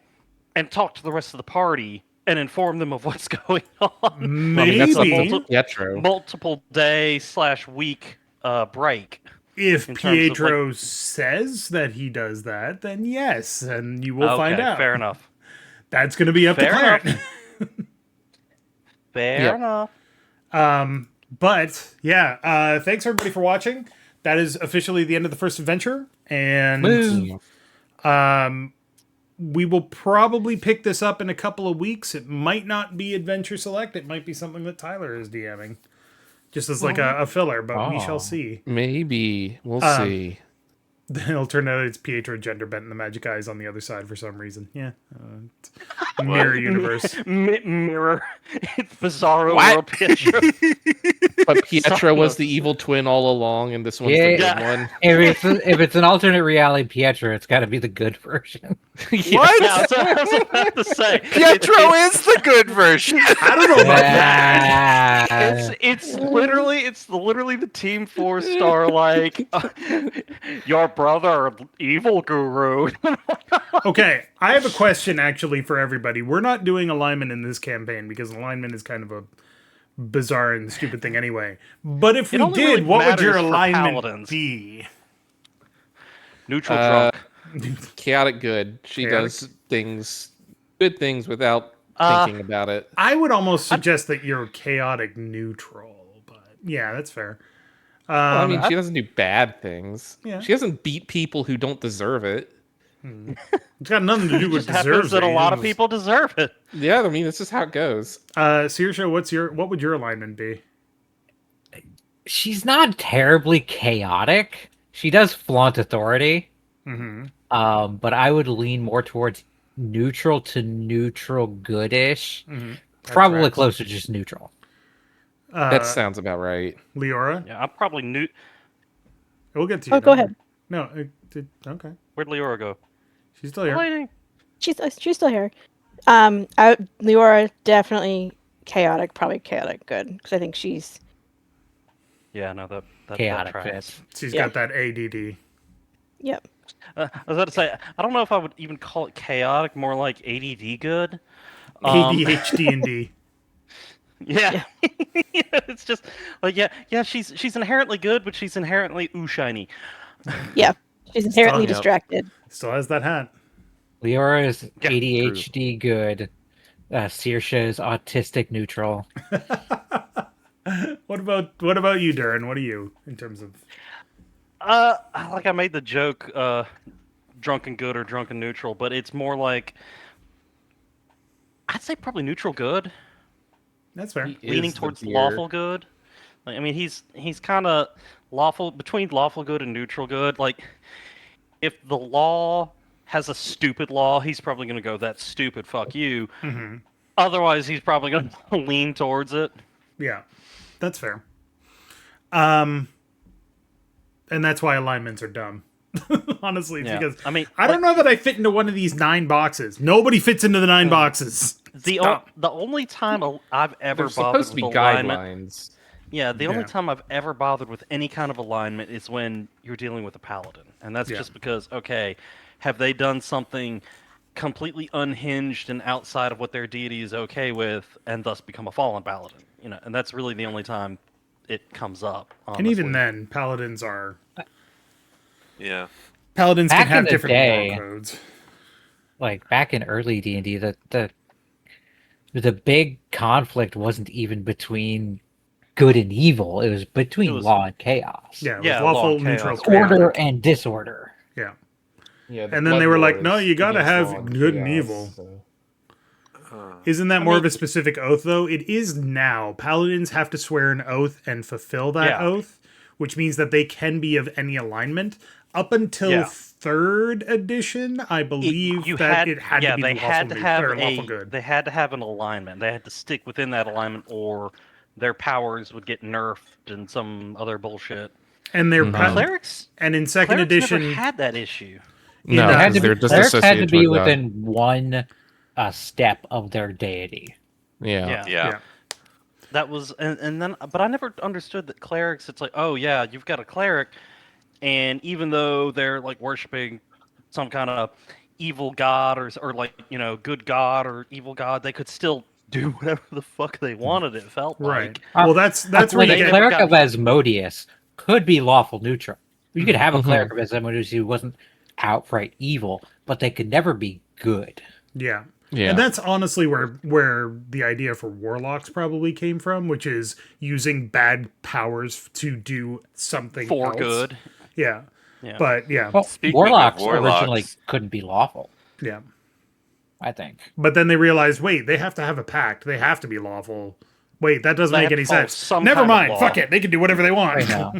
Speaker 8: and talk to the rest of the party and inform them of what's going on.
Speaker 2: Maybe
Speaker 5: that's Pietro.
Speaker 8: Multiple day/week break.
Speaker 2: If
Speaker 8: in terms of,
Speaker 2: Pietro says that he does that, then yes, and you will find out.
Speaker 8: Fair enough.
Speaker 2: That's going to be up to
Speaker 8: Fair
Speaker 2: Clarence.
Speaker 8: Fair enough.
Speaker 2: But yeah, thanks everybody for watching. That is officially the end of the first adventure, and we will probably pick this up in a couple of weeks. It might not be Adventure Select. It might be something that Tyler is DMing, just as like a filler. But we shall see.
Speaker 5: Maybe. We'll see.
Speaker 2: It'll turn out it's Pietro gender bent and the magic eyes on the other side for some reason. Yeah. Mirror universe.
Speaker 8: Mirror. It's Bizarro World Pietro.
Speaker 5: But Pietro was the evil twin all along, and this one's the good one.
Speaker 3: If it's an alternate reality Pietro, it's got to be the good version.
Speaker 7: What?
Speaker 8: Yeah, that's what I was about to say.
Speaker 7: Pietro is the good version.
Speaker 2: I don't know about that.
Speaker 8: It's literally the Team 4-star like your brother evil guru.
Speaker 2: Okay, I have a question actually for everybody. We're not doing alignment in this campaign because alignment is kind of a bizarre and stupid thing anyway. But if we
Speaker 8: only
Speaker 2: did,
Speaker 8: really
Speaker 2: what would your
Speaker 8: matters for
Speaker 2: alignment
Speaker 8: paladins.
Speaker 2: be?
Speaker 8: Neutral drunk.
Speaker 5: Chaotic good. She
Speaker 2: Chaotic.
Speaker 5: does good things without thinking about it.
Speaker 2: I would almost suggest that you're chaotic neutral, but yeah, that's fair.
Speaker 5: Well, I mean, she doesn't do bad things.
Speaker 2: Yeah.
Speaker 5: She doesn't beat people who don't deserve it.
Speaker 2: It's got nothing to do with
Speaker 8: It happens
Speaker 2: deserves.
Speaker 8: that a lot of
Speaker 2: it.
Speaker 8: people deserve it.
Speaker 5: Yeah, I mean, this is how it goes.
Speaker 2: Saoirse, what would your alignment be?
Speaker 3: She's not terribly chaotic. She does flaunt authority. But I would lean more towards neutral to neutral goodish. Probably
Speaker 2: correct.
Speaker 3: closer to just neutral.
Speaker 5: That sounds about right.
Speaker 2: Leorah?
Speaker 8: Yeah, I'm probably
Speaker 2: We'll get to you.
Speaker 4: Oh, go
Speaker 2: don't
Speaker 4: ahead.
Speaker 2: worry. No, okay.
Speaker 8: Where'd Leorah go?
Speaker 2: She's still here.
Speaker 8: Waiting.
Speaker 4: She's still here. Leorah definitely chaotic, probably chaotic good, because I think she's
Speaker 8: Yeah, no, that
Speaker 3: Chaotic
Speaker 8: tracks.
Speaker 3: fits.
Speaker 2: She's
Speaker 4: Yeah.
Speaker 2: got that ADD.
Speaker 4: yep.
Speaker 8: I was about to say, I don't know if I would even call it chaotic, more like ADD good.
Speaker 2: ADHD and D.
Speaker 8: Yeah. It's just like she's inherently good, but she's inherently shiny.
Speaker 4: Yeah, she's inherently
Speaker 2: Yep.
Speaker 4: distracted.
Speaker 2: Still has that hat.
Speaker 3: Leorah is ADHD good. Saoirse is autistic neutral.
Speaker 2: What about you, Durin? What are you in terms of?
Speaker 8: Like I made the joke, drunken good or drunken neutral, but it's more like I'd say probably neutral good,
Speaker 2: That's fair.
Speaker 8: leaning towards lawful good. Like, I mean, he's kind of lawful between lawful good and neutral good. Like, if the law has a stupid law, he's probably going to go, "That's stupid, fuck you."
Speaker 2: Mm-hmm.
Speaker 8: Otherwise, he's probably going to lean towards it.
Speaker 2: Yeah, that's fair. And that's why alignments are dumb. Honestly,
Speaker 8: Yeah.
Speaker 2: because
Speaker 8: I mean,
Speaker 2: I don't know that I fit into one of these 9 boxes. Nobody fits into the 9 boxes.
Speaker 8: the only time I've ever
Speaker 5: There's
Speaker 8: bothered
Speaker 5: supposed to be
Speaker 8: with alignment,
Speaker 5: guidelines.
Speaker 8: yeah, the only
Speaker 2: Yeah.
Speaker 8: time I've ever bothered with any kind of alignment is when you're dealing with a paladin, and that's
Speaker 2: Yeah.
Speaker 8: just because, okay, have they done something completely unhinged and outside of what their deity is okay with, and thus become a fallen paladin? You know, and that's really the only time it comes up. Honestly.
Speaker 2: And even then, paladins are
Speaker 7: Yeah.
Speaker 2: paladins
Speaker 3: Back
Speaker 2: can have
Speaker 3: in the
Speaker 2: different
Speaker 3: day,
Speaker 2: moral codes.
Speaker 3: Like back in early D&D, the big conflict wasn't even between good and evil. It was between law and chaos.
Speaker 2: Yeah, it was
Speaker 8: Yeah, law
Speaker 2: lawful,
Speaker 8: and
Speaker 2: neutral,
Speaker 8: chaos.
Speaker 3: Order
Speaker 2: chaotic.
Speaker 3: and disorder.
Speaker 2: Yeah.
Speaker 5: Yeah,
Speaker 2: And then they were like, no,
Speaker 5: Blood
Speaker 2: you gotta
Speaker 5: Wars
Speaker 2: have
Speaker 5: against law and
Speaker 2: good and
Speaker 5: chaos,
Speaker 2: evil.
Speaker 5: so-
Speaker 2: Isn't that more of a specific oath, though? It is now. Paladins have to swear an oath and fulfill that
Speaker 8: Yeah.
Speaker 2: oath, which means that they can be of any alignment. Up until 3rd edition, I believe it had to be
Speaker 8: they had to have
Speaker 2: lawful good.
Speaker 8: They had to have an alignment. They had to stick within that alignment, or their powers would get nerfed and some other bullshit.
Speaker 2: And their
Speaker 8: Clerics
Speaker 2: and in 2nd
Speaker 8: Clerics
Speaker 2: edition
Speaker 8: never had that issue.
Speaker 5: No,
Speaker 2: It
Speaker 3: had to
Speaker 5: they're
Speaker 3: be,
Speaker 5: just
Speaker 3: clerics had to
Speaker 5: associated
Speaker 3: be
Speaker 5: with
Speaker 3: within one step of their deity.
Speaker 5: Yeah.
Speaker 7: Yeah.
Speaker 8: That was, and then, but I never understood that clerics. It's like, oh yeah, you've got a cleric, and even though they're like worshiping some kind of evil god or like, you know, good god or evil god, they could still do whatever the fuck they wanted. It felt
Speaker 2: right.
Speaker 8: like.
Speaker 2: Well, that's where
Speaker 3: Like
Speaker 2: you
Speaker 3: a
Speaker 2: get
Speaker 3: cleric of Asmodeus could be lawful neutral. You could have a
Speaker 5: Mhm.
Speaker 3: cleric of Asmodeus who wasn't outright evil, but they could never be good.
Speaker 2: Yeah.
Speaker 5: Yeah.
Speaker 2: And that's honestly where the idea for warlocks probably came from, which is using bad powers to do something
Speaker 8: For
Speaker 2: else.
Speaker 8: good.
Speaker 2: Yeah.
Speaker 8: Yeah.
Speaker 2: But yeah.
Speaker 3: Well,
Speaker 7: Speaking of
Speaker 3: warlocks
Speaker 7: warlocks-
Speaker 3: originally couldn't be lawful,
Speaker 2: Yeah.
Speaker 3: I think.
Speaker 2: But then they realized, wait, they have to have a pact. They have to be lawful. Wait, that doesn't
Speaker 8: They
Speaker 2: make
Speaker 8: have
Speaker 2: any
Speaker 8: to follow
Speaker 2: sense.
Speaker 8: some
Speaker 2: Never
Speaker 8: kind of
Speaker 2: mind.
Speaker 8: law.
Speaker 2: Fuck it. They can do whatever they want.
Speaker 3: I know.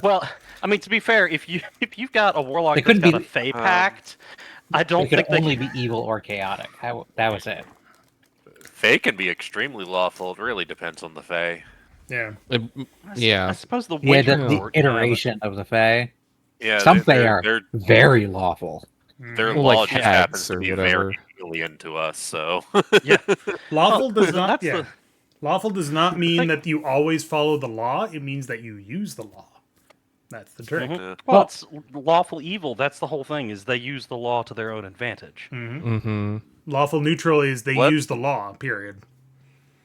Speaker 8: Well, I mean, to be fair, if you've got a warlock
Speaker 3: They
Speaker 8: that's
Speaker 3: couldn't
Speaker 8: got
Speaker 3: be-
Speaker 8: a Fey pact, I
Speaker 3: They
Speaker 8: don't
Speaker 3: could
Speaker 8: think they
Speaker 3: only
Speaker 8: can.
Speaker 3: be evil or chaotic. That was it.
Speaker 7: Fae can be extremely lawful. It really depends on the Fae.
Speaker 2: Yeah.
Speaker 8: I
Speaker 5: Yeah.
Speaker 8: suppose the
Speaker 3: Yeah,
Speaker 8: winter
Speaker 3: the
Speaker 8: court,
Speaker 3: iteration of the Fae.
Speaker 7: Yeah,
Speaker 3: Some Fae
Speaker 7: they're,
Speaker 3: are
Speaker 7: they're,
Speaker 3: very lawful.
Speaker 7: their
Speaker 5: Well,
Speaker 7: law
Speaker 5: like
Speaker 7: just
Speaker 5: hags
Speaker 7: happens to
Speaker 5: or
Speaker 7: be
Speaker 5: whatever.
Speaker 7: very alien to us. So
Speaker 8: Yeah.
Speaker 2: Lawful does not.
Speaker 8: That's
Speaker 2: Yeah.
Speaker 8: the-
Speaker 2: Lawful does not mean that you always follow the law. It means that you use the law. That's the trick.
Speaker 8: Well, it's lawful evil. That's the whole thing. Is they use the law to their own advantage.
Speaker 5: Mm-hmm.
Speaker 2: Lawful neutral is they
Speaker 7: What?
Speaker 2: use the law. Period.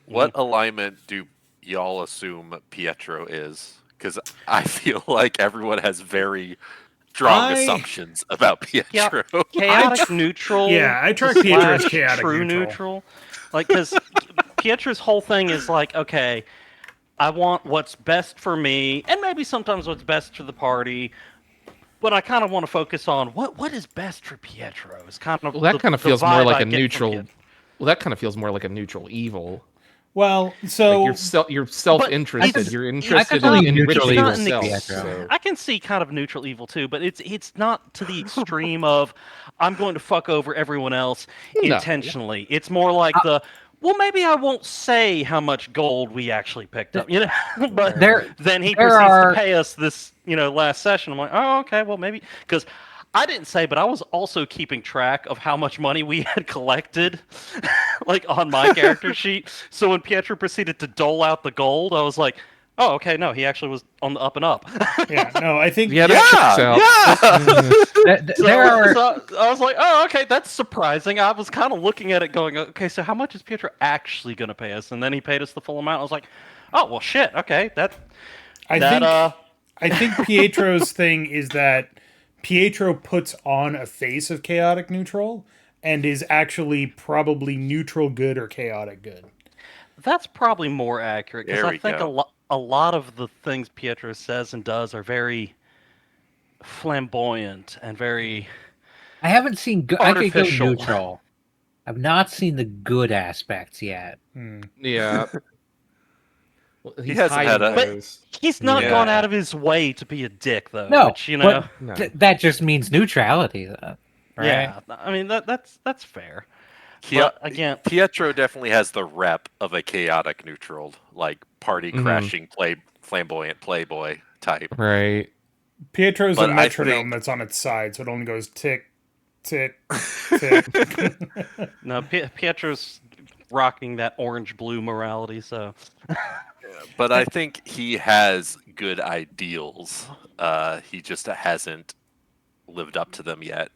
Speaker 7: what alignment do y'all assume Pietro is? Because I feel like everyone has very strong assumptions about Pietro.
Speaker 8: Chaotic neutral.
Speaker 2: Yeah, I track Pietro as
Speaker 8: slash
Speaker 2: chaotic
Speaker 8: true
Speaker 2: neutral.
Speaker 8: Like, because Pietro's whole thing is like, okay, I want what's best for me, and maybe sometimes what's best for the party. But I kind of want to focus on what is best for Pietro. It's kind of
Speaker 5: Well, that kind of
Speaker 8: the
Speaker 5: feels more
Speaker 8: vibe
Speaker 5: like
Speaker 8: I
Speaker 5: a
Speaker 8: get from
Speaker 5: neutral.
Speaker 8: Pietro.
Speaker 5: Well, that kind of feels more like a neutral evil.
Speaker 2: Well, so
Speaker 5: Like you're self-interested.
Speaker 8: it's-
Speaker 5: You're
Speaker 8: I
Speaker 5: interested
Speaker 3: could see
Speaker 5: in
Speaker 3: neutral
Speaker 5: enriching
Speaker 3: evil
Speaker 5: yourself.
Speaker 3: Pietro.
Speaker 5: So.
Speaker 8: I can see kind of neutral evil too, but it's not to the extreme of I'm going to fuck over everyone else
Speaker 5: No.
Speaker 8: intentionally. It's more like well, maybe I won't say how much gold we actually picked up, you know. But then he
Speaker 3: there
Speaker 8: proceeds
Speaker 3: are-
Speaker 8: to pay us this, last session. I'm like, oh, okay, well maybe because I didn't say, but I was also keeping track of how much money we had collected, like on my character sheet. So when Pietro proceeded to dole out the gold, I was like, oh, okay, no, he actually was on the up and up.
Speaker 2: yeah, no, I think
Speaker 5: Yeah, that checks out.
Speaker 8: So I was like, oh, okay, that's surprising. I was kind of looking at it going, okay, so how much is Pietro actually going to pay us? And then he paid us the full amount. I was like, oh, well, shit, okay.
Speaker 2: I think Pietro's thing is that Pietro puts on a face of chaotic neutral, and is actually probably neutral good or chaotic good.
Speaker 6: That's probably more accurate because
Speaker 7: There
Speaker 6: I
Speaker 7: we
Speaker 6: think
Speaker 7: go.
Speaker 6: a lot of the things Pietro says and does are very flamboyant and very
Speaker 3: I haven't seen good. I could go
Speaker 6: artificial.
Speaker 3: neutral. I've not seen the good aspects yet.
Speaker 5: Yeah. Well,
Speaker 7: He hasn't had
Speaker 5: hiding
Speaker 7: a-
Speaker 5: those.
Speaker 6: He's not
Speaker 7: Yeah.
Speaker 6: gone out of his way to be a dick, though.
Speaker 3: No,
Speaker 6: which, you know,
Speaker 3: but
Speaker 5: No.
Speaker 3: that just means neutrality, though. Right?
Speaker 6: yeah. I mean, that's fair.
Speaker 7: He-
Speaker 6: But again,
Speaker 7: Pietro definitely has the rep of a chaotic neutral, like party crashing, flamboyant playboy type.
Speaker 5: Right.
Speaker 2: Pietro's
Speaker 7: But
Speaker 2: a
Speaker 7: I
Speaker 2: metronome
Speaker 7: think-
Speaker 2: that's on its side, so it only goes tick, tick, tick.
Speaker 6: no, Pietro's rocking that orange-blue morality, so
Speaker 7: But I think he has good ideals. He just hasn't lived up to them yet.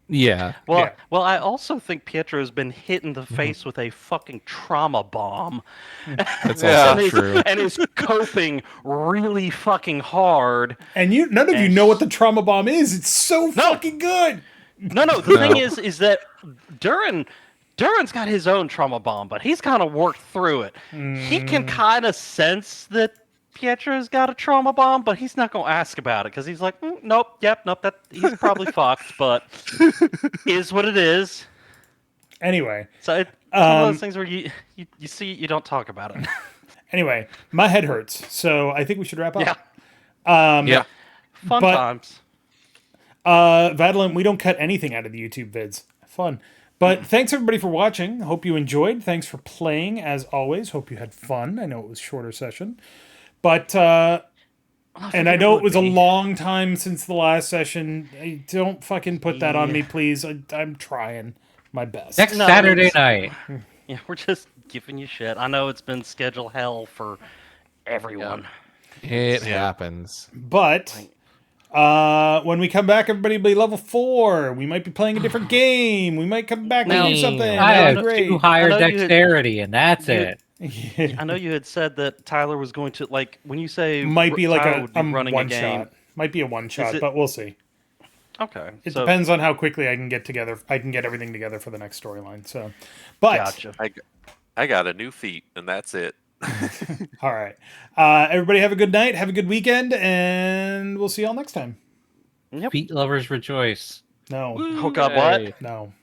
Speaker 5: Yeah.
Speaker 6: Well, I also think Pietro's been hit in the
Speaker 7: Mm-hmm.
Speaker 6: face with a fucking trauma bomb.
Speaker 5: That's
Speaker 7: Yeah.
Speaker 5: also true.
Speaker 6: And is coping really fucking hard.
Speaker 2: And none of you know what the trauma bomb is. It's so fucking good.
Speaker 6: No, the thing is that Durin's got his own trauma bomb, but he's kind of worked through it. He can kind of sense that Pietro's got a trauma bomb, but he's not gonna ask about it because he's like, nope, that he's probably fucked, but is what it is.
Speaker 2: Anyway,
Speaker 6: So it's one of those things where you see it, you don't talk about it.
Speaker 2: anyway, my head hurts, so I think we should wrap up.
Speaker 6: Yeah.
Speaker 5: Yeah.
Speaker 6: Fun
Speaker 2: But-
Speaker 6: times.
Speaker 2: Vadalin, we don't cut anything out of the YouTube vids. Fun. But thanks everybody for watching. Hope you enjoyed. Thanks for playing as always. Hope you had fun. I know it was a shorter session. But and I know it was a long time since the last session. Don't fucking put that on me, please. I'm trying my best.
Speaker 3: Next
Speaker 6: No,
Speaker 3: Saturday
Speaker 6: it's-
Speaker 3: night.
Speaker 6: Yeah, we're just giving you shit. I know it's been schedule hell for everyone.
Speaker 5: It happens.
Speaker 2: But when we come back, everybody will be level 4. We might be playing a different game. We might come back and
Speaker 6: Now,
Speaker 2: do something.
Speaker 3: I
Speaker 2: That'd
Speaker 3: have
Speaker 2: be great.
Speaker 3: 2 higher
Speaker 6: I know you had-
Speaker 3: dexterity, and that's
Speaker 6: you-
Speaker 3: it.
Speaker 6: I know you had said that Tyler was going to when you say
Speaker 2: Might be like
Speaker 6: Tyler
Speaker 2: a
Speaker 6: would be running
Speaker 2: one
Speaker 6: a game.
Speaker 2: shot. Might be a one shot,
Speaker 6: it-
Speaker 2: but we'll see.
Speaker 6: Okay,
Speaker 2: It
Speaker 6: so,
Speaker 2: depends on how quickly I can get together. I can get everything together for the next storyline. So, but
Speaker 6: Gotcha.
Speaker 7: I got a new feat, and that's it.
Speaker 2: all right, everybody have a good night, have a good weekend, and we'll see y'all next time.
Speaker 3: Feet lovers rejoice.
Speaker 2: No,
Speaker 6: Oh God, what?
Speaker 2: no.